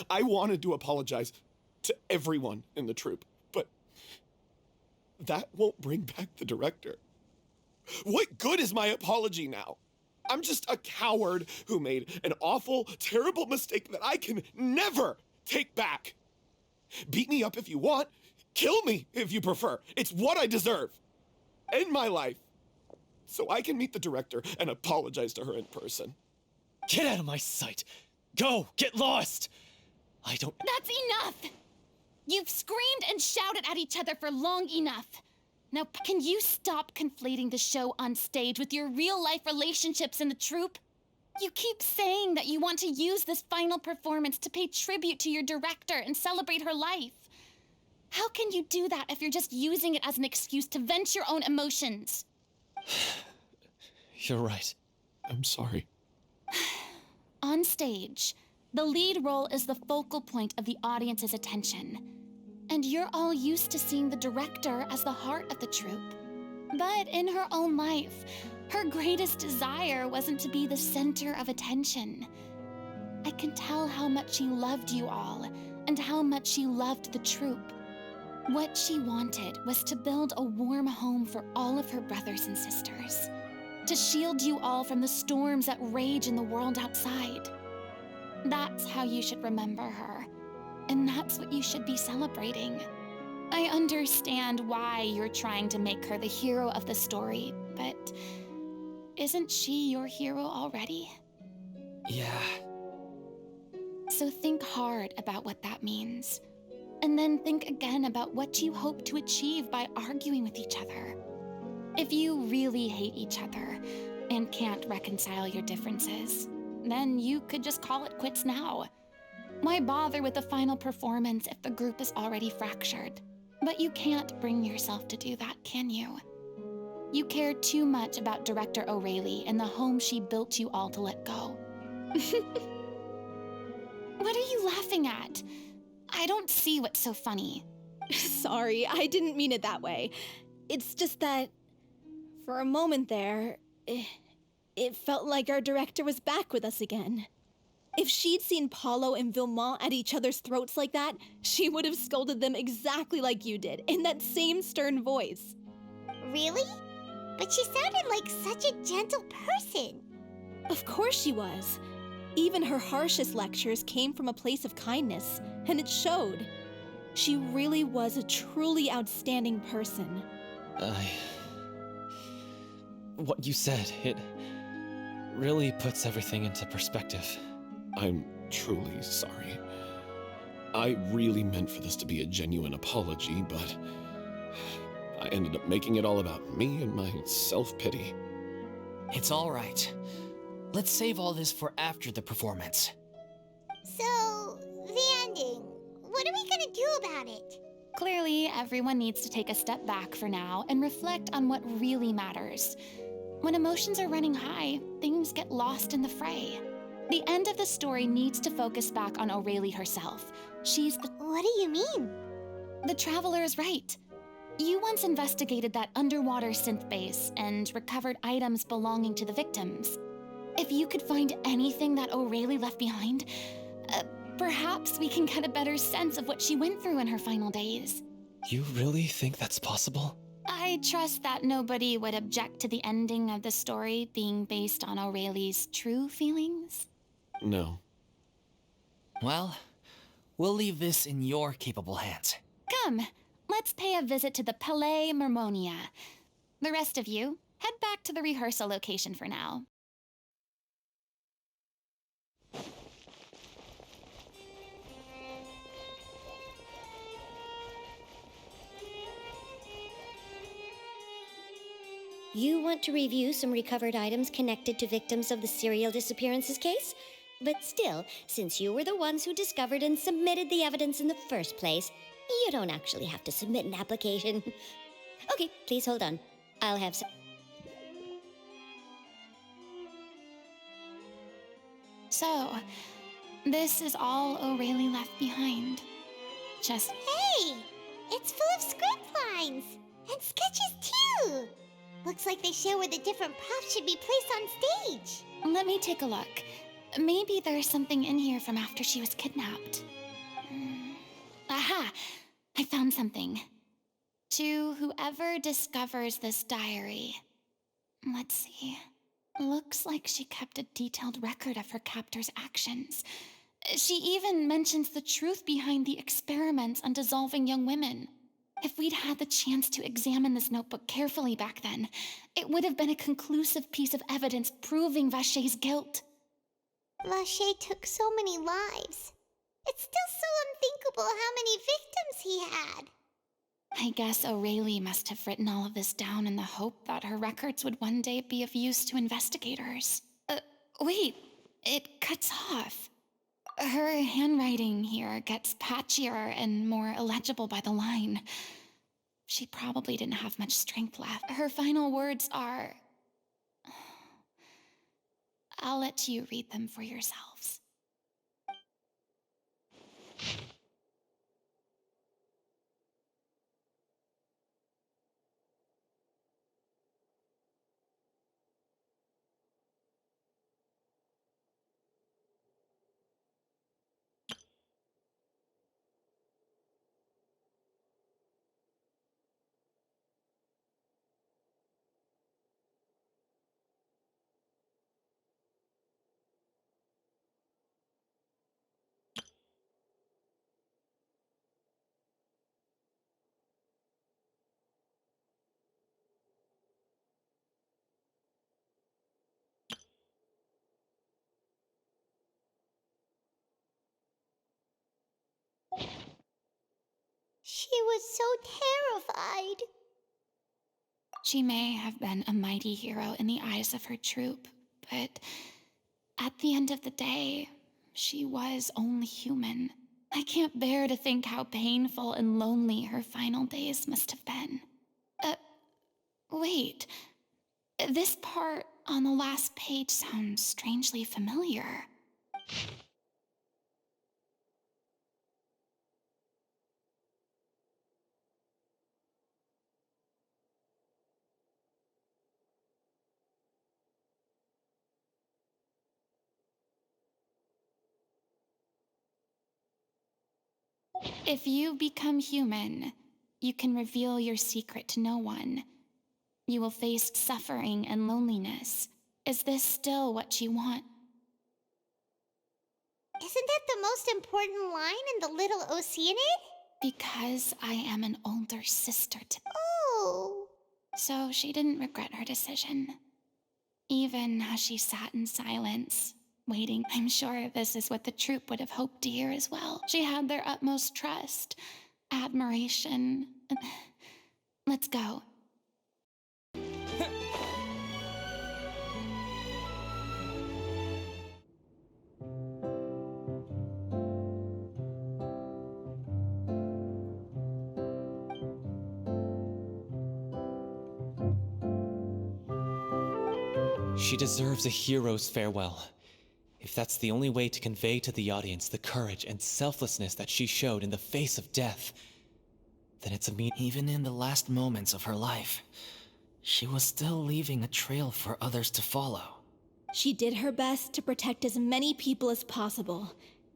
I wanted to apologize to everyone in the troupe, but that won't bring back the director. What good is my apology now? I'm just a coward who made an awful, terrible mistake that I can never take back. Beat me up if you want. Kill me if you prefer. It's what I deserve. End my life. So I can meet the director and apologize to her in person. Get out of my sight. Go, get lost. I don't... That's enough! You've screamed and shouted at each other for long enough. Now, can you stop conflating the show on stage with your real-life relationships in the troupe? You keep saying that you want to use this final performance to pay tribute to your director and celebrate her life. How can you do that if you're just using it as an excuse to vent your own emotions? You're right. I'm sorry. On stage, the lead role is the focal point of the audience's attention. And you're all used to seeing the director as the heart of the troupe. But in her own life, her greatest desire wasn't to be the center of attention. I can tell how much she loved you all, and how much she loved the troupe. What she wanted was to build a warm home for all of her brothers and sisters. To shield you all from the storms that rage in the world outside. That's how you should remember her. And that's what you should be celebrating. I understand why you're trying to make her the hero of the story, but isn't she your hero already? Yeah. So think hard about what that means. And then think again about what you hope to achieve by arguing with each other. If you really hate each other and can't reconcile your differences, then you could just call it quits now. Why bother with the final performance if the group is already fractured? But you can't bring yourself to do that, can you? You care too much about Director O'Reilly and the home she built you all to let go. What are you laughing at? I don't see what's so funny. Sorry, I didn't mean it that way. It's just that, for a moment there, it felt like our director was back with us again. If she'd seen Paulo and Vilmont at each other's throats like that, she would have scolded them exactly like you did, in that same stern voice. Really? But she sounded like such a gentle person. Of course she was. Even her harshest lectures came from a place of kindness, and it showed. She really was a truly outstanding person. What you said, it really puts everything into perspective. I'm truly sorry. I really meant for this to be a genuine apology, but I ended up making it all about me and my self-pity. It's all right. Let's save all this for after the performance. So, the ending. What are we gonna do about it? Clearly, everyone needs to take a step back for now and reflect on what really matters. When emotions are running high, things get lost in the fray. The end of the story needs to focus back on O'Reilly herself. She's the... What do you mean? The Traveler is right. You once investigated that underwater synth base and recovered items belonging to the victims. If you could find anything that O'Reilly left behind, perhaps we can get a better sense of what she went through in her final days. You really think that's possible? I trust that nobody would object to the ending of the story being based on O'Reilly's true feelings. No. Well, we'll leave this in your capable hands. Come, let's pay a visit to the Palais Mermonia. The rest of you, head back to the rehearsal location for now. You want to review some recovered items connected to victims of the serial disappearances case? But still, since you were the ones who discovered and submitted the evidence in the first place, you don't actually have to submit an application. Okay, please hold on. I'll have some... So, this is all O'Reilly left behind. Just... Hey! It's full of script lines! And sketches too! Looks like they show where the different props should be placed on stage. let me take a look. Maybe there's something in here from after she was kidnapped. Aha! I found something. To whoever discovers this diary. Let's see. Looks like she kept a detailed record of her captor's actions. She even mentions the truth behind the experiments on dissolving young women. If we'd had the chance to examine this notebook carefully back then, it would have been a conclusive piece of evidence proving Vacher's guilt. Vacher took so many lives. It's still so unthinkable how many victims he had. I guess O'Reilly must have written all of this down in the hope that her records would one day be of use to investigators. Wait, it cuts off. Her handwriting here gets patchier and more illegible by the line. She probably didn't have much strength left. Her final words are... I'll let you read them for yourselves. She was so terrified. She may have been a mighty hero in the eyes of her troop, but at the end of the day, she was only human. I can't bear to think how painful and lonely her final days must have been. Wait. This part on the last page sounds strangely familiar. If you become human, you can reveal your secret to no one. You will face suffering and loneliness. Is this still what you want? Isn't that the most important line in the Little Oceanid? Because I am an older sister to... Oh. So she didn't regret her decision. Even as she sat in silence, waiting, I'm sure this is what the troupe would have hoped to hear as well. She had their utmost trust, admiration. Let's go. She deserves a hero's farewell. If that's the only way to convey to the audience the courage and selflessness that she showed in the face of death, then it's a Even in the last moments of her life, she was still leaving a trail for others to follow. She did her best to protect as many people as possible,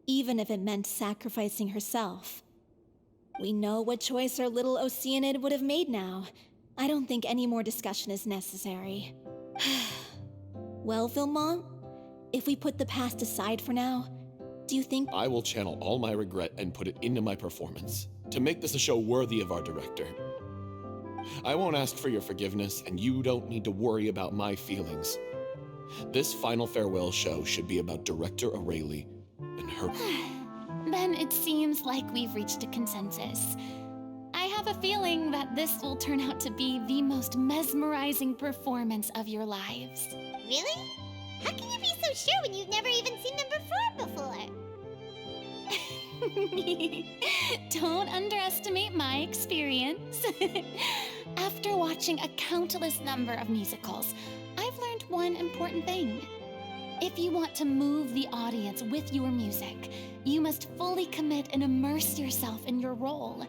even if it meant sacrificing herself. We know what choice our little Oceanid would have made now. I don't think any more discussion is necessary. Well, Vilmont, if we put the past aside for now, do you think— I will channel all my regret and put it into my performance, to make this a show worthy of our director. I won't ask for your forgiveness, and you don't need to worry about my feelings. This final farewell show should be about Director O'Reilly and her— Then it seems like we've reached a consensus. I have a feeling that this will turn out to be the most mesmerizing performance of your lives. Really? How can you be so sure when you've never even seen them perform before? Don't underestimate my experience. After watching a countless number of musicals, I've learned one important thing. If you want to move the audience with your music, you must fully commit and immerse yourself in your role,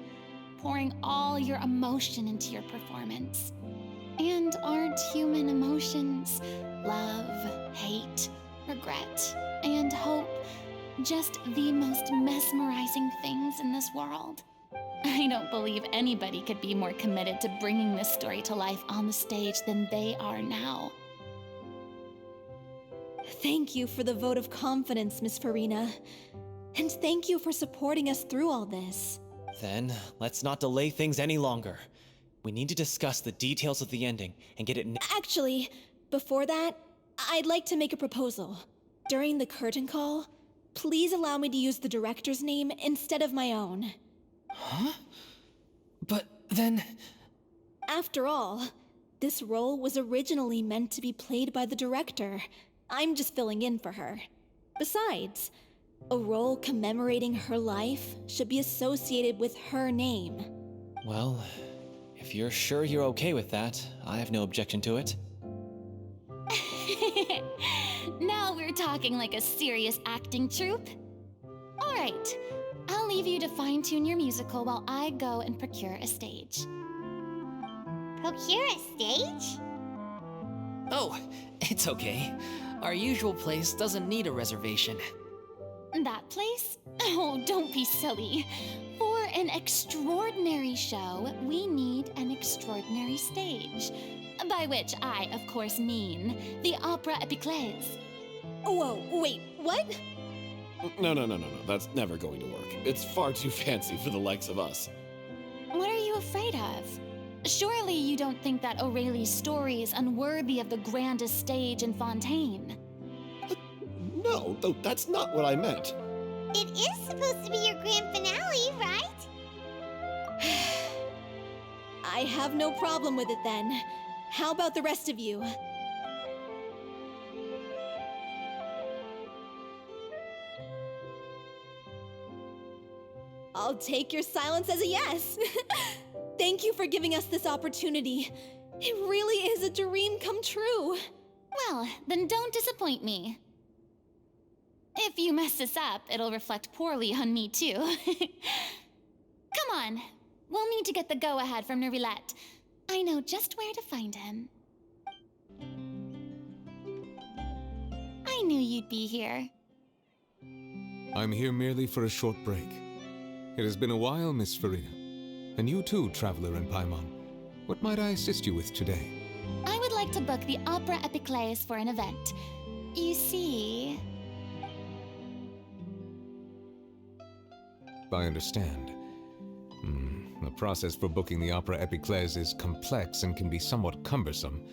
pouring all your emotion into your performance. And aren't human emotions love, hate, regret, and hope just the most mesmerizing things in this world? I don't believe anybody could be more committed to bringing this story to life on the stage than they are now. Thank you for the vote of confidence, Miss Furina. And thank you for supporting us through all this. Then, let's not delay things any longer. We need to discuss the details of the ending and get it— Actually, before that, I'd like to make a proposal. During the curtain call, please allow me to use the director's name instead of my own. Huh? But then... After all, this role was originally meant to be played by the director. I'm just filling in for her. Besides, A role commemorating her life should be associated with her name. Well, if you're sure you're okay with that, I have no objection to it. Now we're talking like a serious acting troupe. All right, I'll leave you to fine-tune your musical while I go and procure a stage. Procure a stage? Oh, it's okay. Our usual place doesn't need a reservation. That place? Oh, don't be silly. For an extraordinary show, we need an extraordinary stage. By which I, of course, mean the Opera Epiclese. Whoa, wait, what? No. That's never going to work. It's far too fancy for the likes of us. What are you afraid of? Surely you don't think that Aurelie's story is unworthy of the grandest stage in Fontaine. No, that's not what I meant. It is supposed to be your grand finale, right? I have no problem with it then. How about the rest of you? I'll take your silence as a yes. Thank you for giving us this opportunity. It really is a dream come true. Well, then don't disappoint me. If you mess this up, it'll reflect poorly on me too. Come on, we'll need to get the go-ahead from Nervilette. I know just where to find him. I knew you'd be here. I'm here merely for a short break. It has been a while, Miss Furina. And you too, traveler in Paimon. What might I assist you with today? I would like to book the Opera Epiclese for an event. You see... I understand. The process for booking the Opera Epiclese is complex and can be somewhat cumbersome.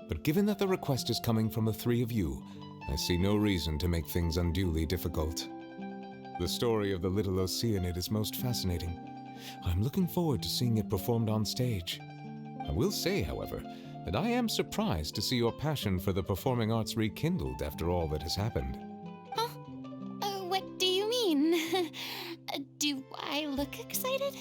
But given that the request is coming from the three of you, I see no reason to make things unduly difficult. The story of the little Oceanid is most fascinating. I'm looking forward to seeing it performed on stage. I will say, however, that I am surprised to see your passion for the performing arts rekindled after all that has happened. Huh? What do you mean? Do I look excited?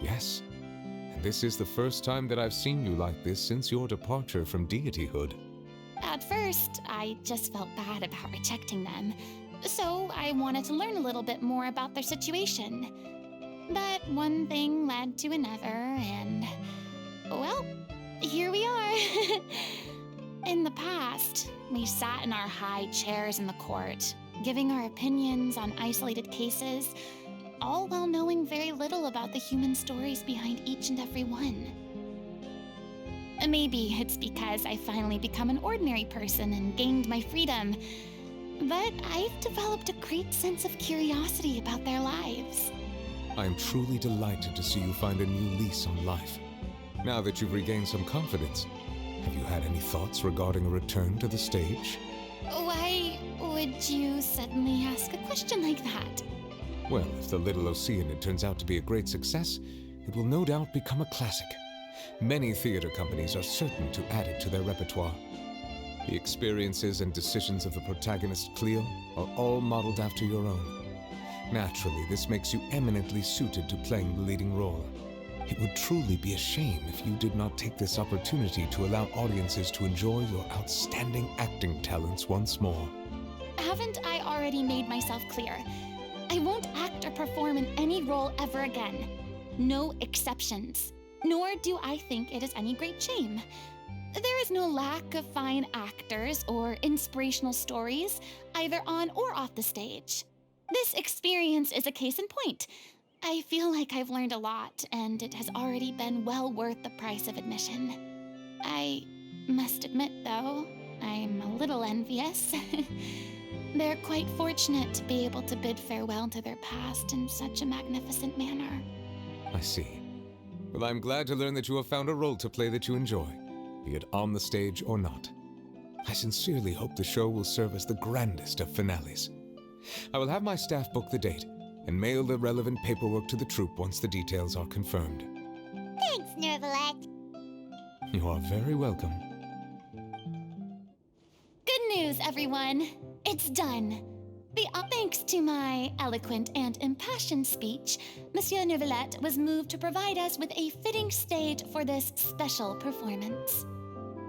Yes, and this is the first time that I've seen you like this since your departure from deityhood. At first, I just felt bad about rejecting them, so I wanted to learn a little bit more about their situation. But one thing led to another, and... well, here we are. In the past, we sat in our high chairs in the court, giving our opinions on isolated cases, all while knowing very little about the human stories behind each and every one. Maybe it's because I finally become an ordinary person and gained my freedom, but I've developed a great sense of curiosity about their lives. I am truly delighted to see you find a new lease on life. Now that you've regained some confidence, have you had any thoughts regarding a return to the stage? Why would you suddenly ask a question like that? Well, if the Little Oceanid turns out to be a great success, it will no doubt become a classic. Many theater companies are certain to add it to their repertoire. The experiences and decisions of the protagonist, Cleo, are all modeled after your own. Naturally, this makes you eminently suited to playing the leading role. It would truly be a shame if you did not take this opportunity to allow audiences to enjoy your outstanding acting talents once more. Haven't I already made myself clear? I won't act or perform in any role ever again. No exceptions. Nor do I think it is any great shame. There is no lack of fine actors or inspirational stories, either on or off the stage. This experience is a case in point. I feel like I've learned a lot, and it has already been well worth the price of admission. I must admit, though, I'm a little envious. They're quite fortunate to be able to bid farewell to their past in such a magnificent manner. I see. Well, I'm glad to learn that you have found a role to play that you enjoy, be it on the stage or not. I sincerely hope the show will serve as the grandest of finales. I will have my staff book the date and mail the relevant paperwork to the troupe once the details are confirmed. Thanks, Nervilette. You are very welcome. Good news, everyone. It's done. Thanks to my eloquent and impassioned speech, Monsieur Neuvillette was moved to provide us with a fitting stage for this special performance.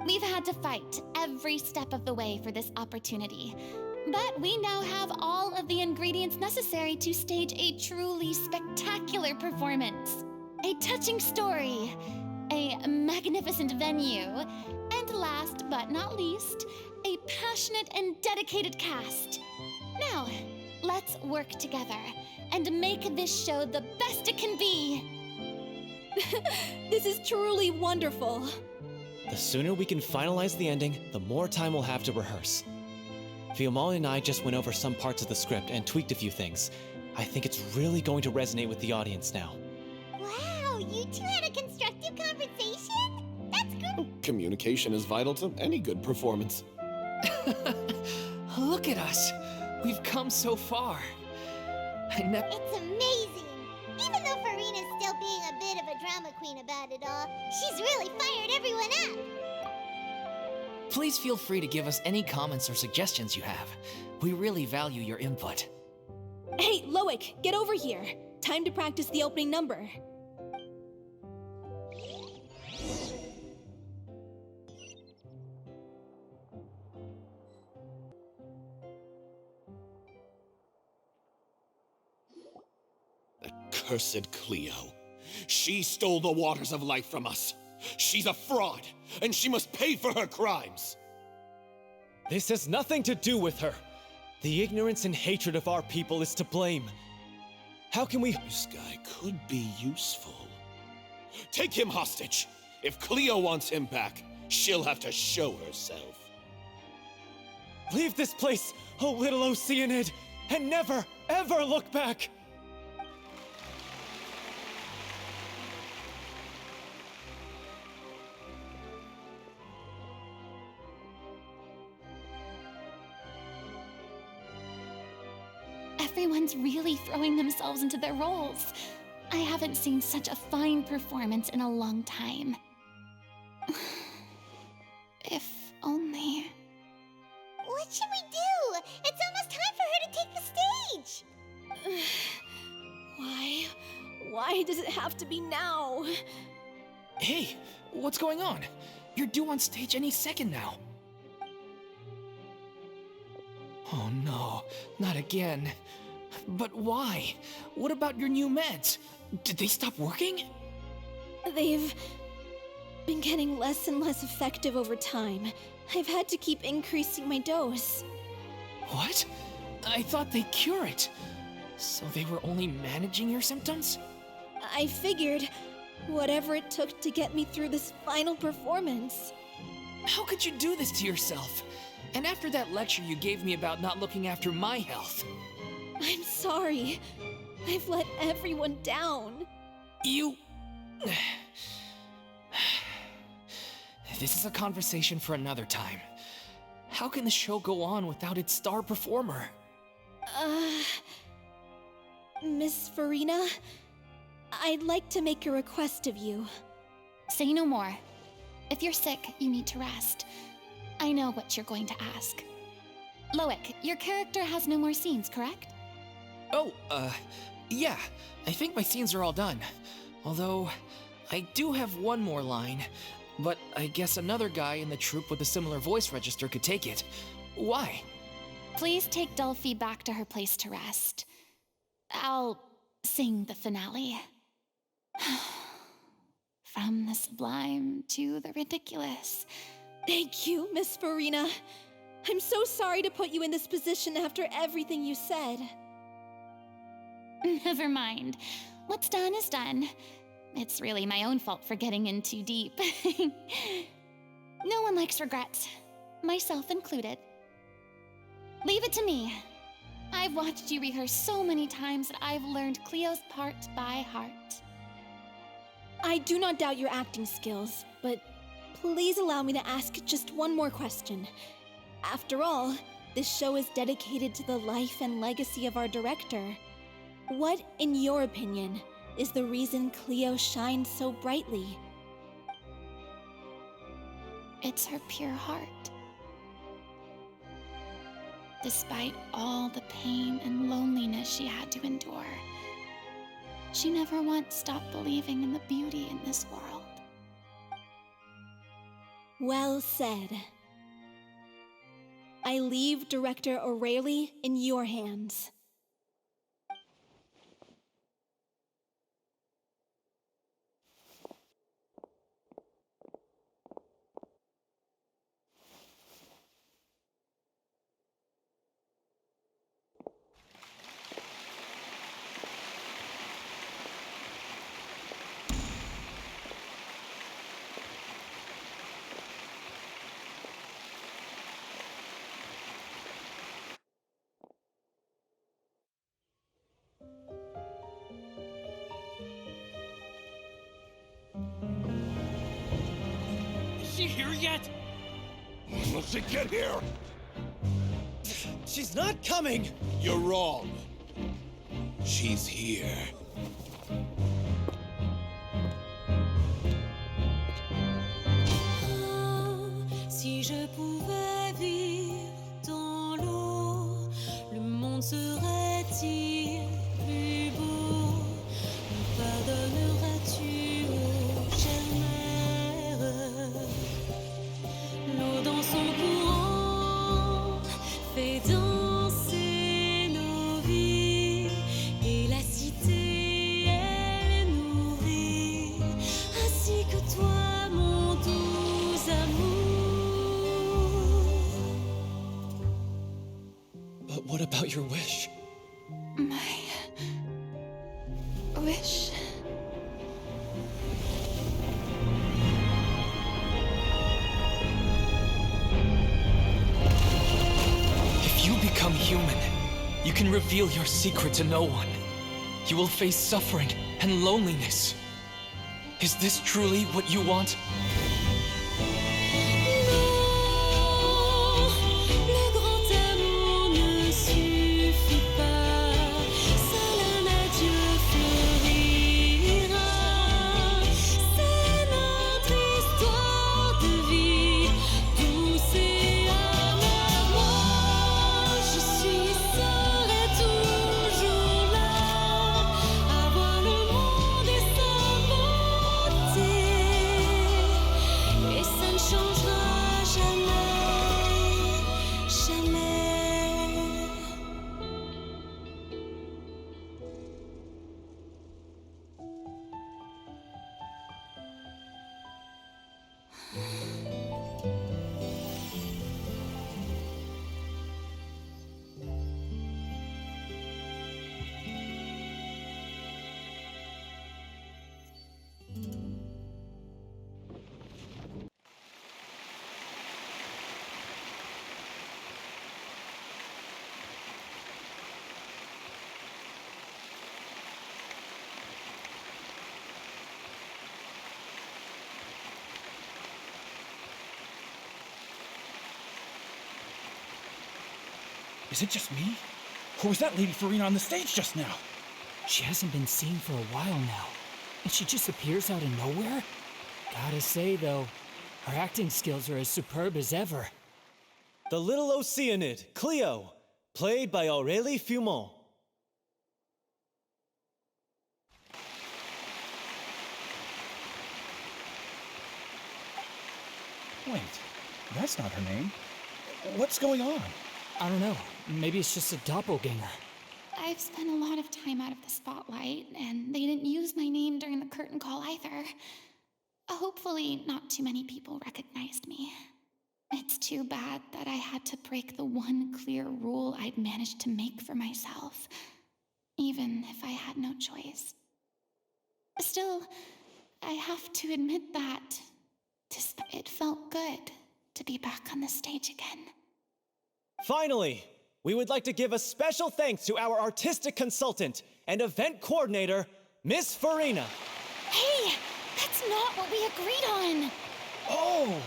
We've had to fight every step of the way for this opportunity, but we now have all of the ingredients necessary to stage a truly spectacular performance. A touching story, a magnificent venue, and last but not least, a passionate and dedicated cast. Now, let's work together and make this show the best it can be. This is truly wonderful. The sooner we can finalize the ending, the more time we'll have to rehearse. Fiamma and I just went over some parts of the script and tweaked a few things. I think it's really going to resonate with the audience now. Wow, you two had a constructive conversation? That's good. Communication is vital to any good performance. Look at us. We've come so far. It's amazing. Even though Furina's still being a bit of a drama queen about it all, she's really fired everyone up. Please feel free to give us any comments or suggestions you have. We really value your input. Hey, Loic, get over here. Time to practice the opening number. Cursed Cleo. She stole the waters of life from us. She's a fraud, and she must pay for her crimes. This has nothing to do with her. The ignorance and hatred of our people is to blame. How can we— This guy could be useful. Take him hostage. If Cleo wants him back, she'll have to show herself. Leave this place, O little Oceanid, and never, ever look back! Everyone's really throwing themselves into their roles. I haven't seen such a fine performance in a long time. If only. What should we do? It's almost time for her to take the stage. Why does it have to be now? Hey, what's going on? You're due on stage any second now. Oh no, not again. But why? What about your new meds? Did they stop working? They've been getting less and less effective over time. I've had to keep increasing my dose. What? I thought they cure it. So they were only managing your symptoms? I figured whatever it took to get me through this final performance. How could you do this to yourself? And after that lecture you gave me about not looking after my health. I'm sorry. I've let everyone down. You... This is a conversation for another time. How can the show go on without its star performer? Miss Furina, I'd like to make a request of you. Say no more. If you're sick, you need to rest. I know what you're going to ask. Loic, your character has no more scenes, correct? Oh, yeah. I think my scenes are all done. Although, I do have one more line. But I guess another guy in the troupe with a similar voice register could take it. Why? Please take Delphi back to her place to rest. I'll sing the finale. From the sublime to the ridiculous. Thank you, Miss Furina. I'm so sorry to put you in this position after everything you said. Never mind. What's done is done. It's really my own fault for getting in too deep. No one likes regrets, myself included. Leave it to me. I've watched you rehearse so many times that I've learned Cleo's part by heart. I do not doubt your acting skills, but please allow me to ask just one more question. After all, this show is dedicated to the life and legacy of our director. What, in your opinion, is the reason Cleo shines so brightly? It's her pure heart. despite all the pain and loneliness she had to endure. She never once stopped believing in the beauty in this world. Well said. I leave Director O'Reilly in your hands. Is she here yet? Will she get here? She's not coming! You're wrong. She's here. Si je pouvais vivre dans l'eau, le monde serait-il plus beau? Me pardonneras-tu, ô chère mère? L'eau dans son courant fait danser nos vies, et la cité elle est nourrie, ainsi que toi, mon doux amour. But what about your wish? My wish. If you become human, you can reveal your secret to no one. You will face suffering and loneliness. Is this truly what you want? Le grand amour ne suffit pas, seul un adieu fleurira. C'est notre histoire de vie, douce et amère. Moi, je suis, serai toujours là, à voir le monde et sa beauté, et ça ne changera jamais, jamais. Is it just me? Or was that Lady Furina on the stage just now? She hasn't been seen for a while now, and she just appears out of nowhere? Gotta say, though, her acting skills are as superb as ever. The little Oceanid, Cleo, played by Aurélie Fumont. Wait, that's not her name. What's going on? I don't know, maybe it's just a doppelganger. I've spent a lot of time out of the spotlight, and they didn't use my name during the curtain call either. Hopefully, not too many people recognized me. It's too bad that I had to break the one clear rule I'd managed to make for myself, even if I had no choice. Still, I have to admit that it felt good to be back on the stage again. Finally, we would like to give a special thanks to our artistic consultant and event coordinator, Miss Furina. Hey, that's not what we agreed on! Oh,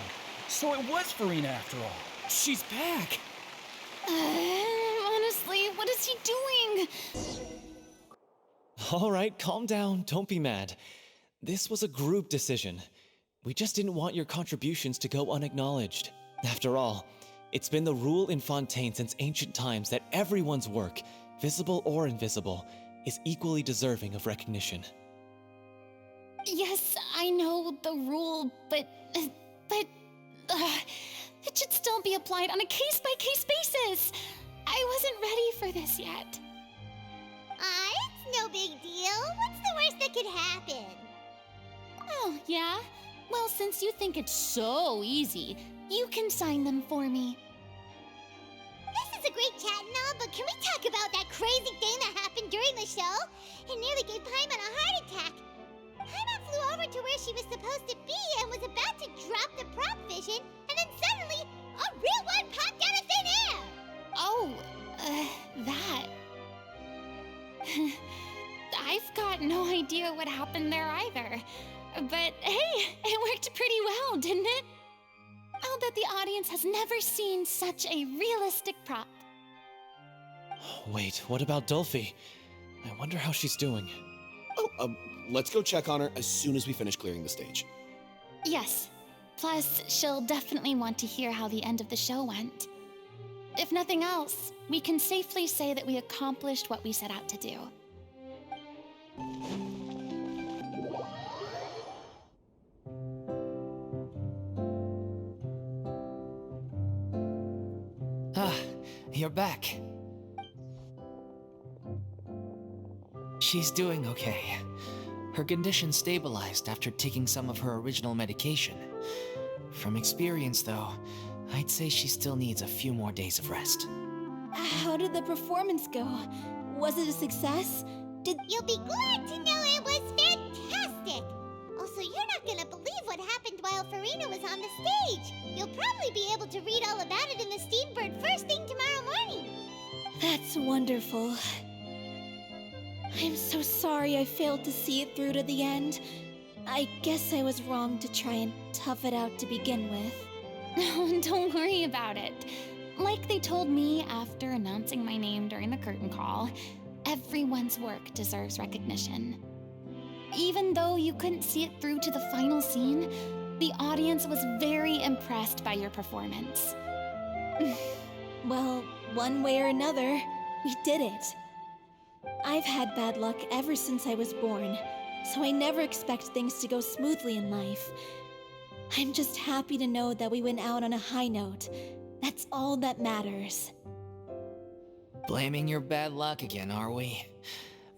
so it was Furina after all. She's back! Honestly, what is he doing? All right, calm down, don't be mad. This was a group decision. We just didn't want your contributions to go unacknowledged. After all, It's been the rule in Fontaine since ancient times that everyone's work, visible or invisible, is equally deserving of recognition. Yes, I know the rule, but it should still be applied on a case-by-case basis. I wasn't ready for this yet. It's no big deal. What's the worst that could happen? Oh, yeah? Well, since you think it's so easy, you can sign them for me. This is a great chat and all, but can we talk about that crazy thing that happened during the show? It nearly gave Paimon a heart attack. Paimon flew over to where she was supposed to be and was about to drop the prop vision, and then suddenly, a real one popped out of thin air! Oh, that. I've got no idea what happened there either. But hey, it worked pretty well, didn't it? I'll bet the audience has never seen such a realistic prop. Wait, what about Dolphy? I wonder how she's doing. Oh, let's go check on her as soon as we finish clearing the stage. Yes. Plus, she'll definitely want to hear how the end of the show went. If nothing else, we can safely say that we accomplished what we set out to do. You're back. She's doing okay. Her condition stabilized after taking some of her original medication. From experience, though, I'd say she still needs a few more days of rest. How did the performance go? Was it a success? You'll be glad to know it was fantastic! Also, you're not gonna believe what happened while Furina was on the stage. You'll probably be able to read all about it in the Steambird first thing tomorrow morning. That's wonderful. I'm so sorry I failed to see it through to the end. I guess I was wrong to try and tough it out to begin with. No, don't worry about it. Like they told me after announcing my name during the curtain call, everyone's work deserves recognition. Even though you couldn't see it through to the final scene, the audience was very impressed by your performance. Well, one way or another, we did it. I've had bad luck ever since I was born, so I never expect things to go smoothly in life. I'm just happy to know that we went out on a high note. That's all that matters. Blaming your bad luck again, are we?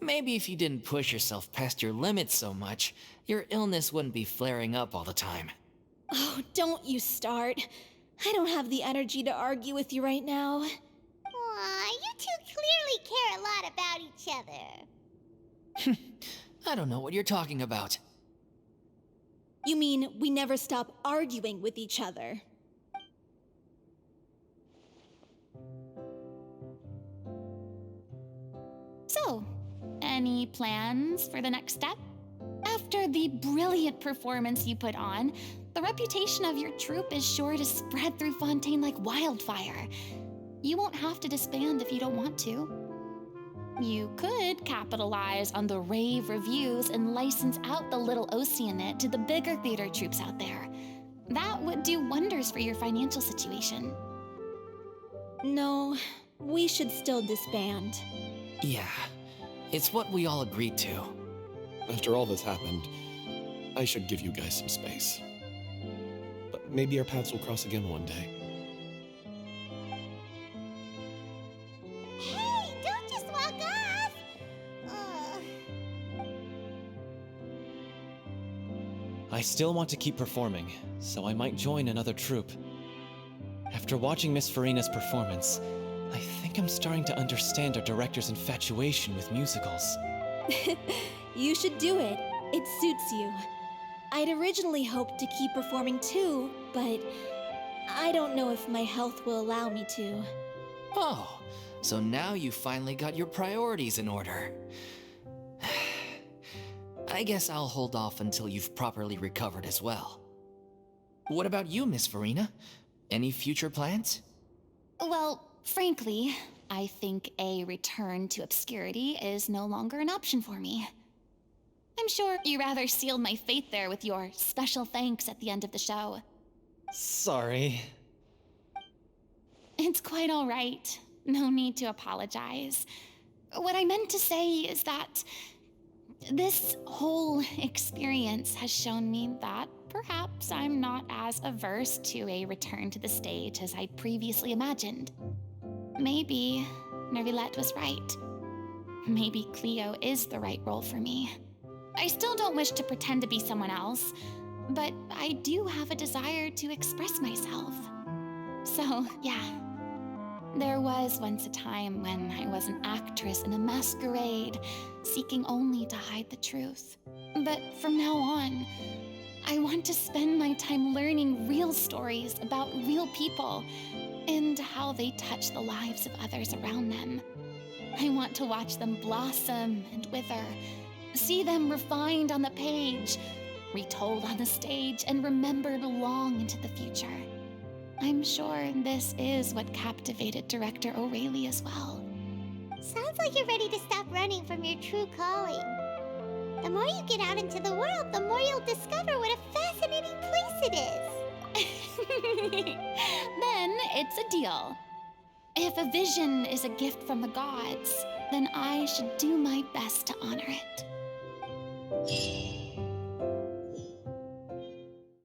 Maybe if you didn't push yourself past your limits so much, your illness wouldn't be flaring up all the time. Oh, don't you start. I don't have the energy to argue with you right now. Aw, you two clearly care a lot about each other. I don't know what you're talking about. You mean we never stop arguing with each other? So, any plans for the next step? After the brilliant performance you put on, the reputation of your troupe is sure to spread through Fontaine like wildfire. You won't have to disband if you don't want to. You could capitalize on the rave reviews and license out the little Oceanit to the bigger theater troupes out there. That would do wonders for your financial situation. No, we should still disband. Yeah, it's what we all agreed to. After all that's happened, I should give you guys some space. But maybe our paths will cross again one day. Hey, don't just walk off! I still want to keep performing, so I might join another troupe. After watching Miss Furina's performance, I think I'm starting to understand our director's infatuation with musicals. You should do it. It suits you. I'd originally hoped to keep performing too, but I don't know if my health will allow me to. Oh, so now you finally got your priorities in order. I guess I'll hold off until you've properly recovered as well. What about you, Miss Furina? Any future plans? Well, frankly, I think a return to obscurity is no longer an option for me. I'm sure you rather sealed my fate there with your special thanks at the end of the show. Sorry. It's quite all right. No need to apologize. What I meant to say is that this whole experience has shown me that perhaps I'm not as averse to a return to the stage as I previously imagined. Maybe Nervilette was right. Maybe Cleo is the right role for me. I still don't wish to pretend to be someone else, but I do have a desire to express myself. So, yeah. There was once a time when I was an actress in a masquerade, seeking only to hide the truth. But from now on, I want to spend my time learning real stories about real people and how they touch the lives of others around them. I want to watch them blossom and wither, see them refined on the page, retold on the stage, and remembered long into the future. I'm sure this is what captivated director O'Reilly as well. Sounds like you're ready to stop running from your true calling. The more you get out into the world, the more you'll discover what a fascinating place it is. Then it's a deal. If a vision is a gift from the gods, then I should do my best to honor it.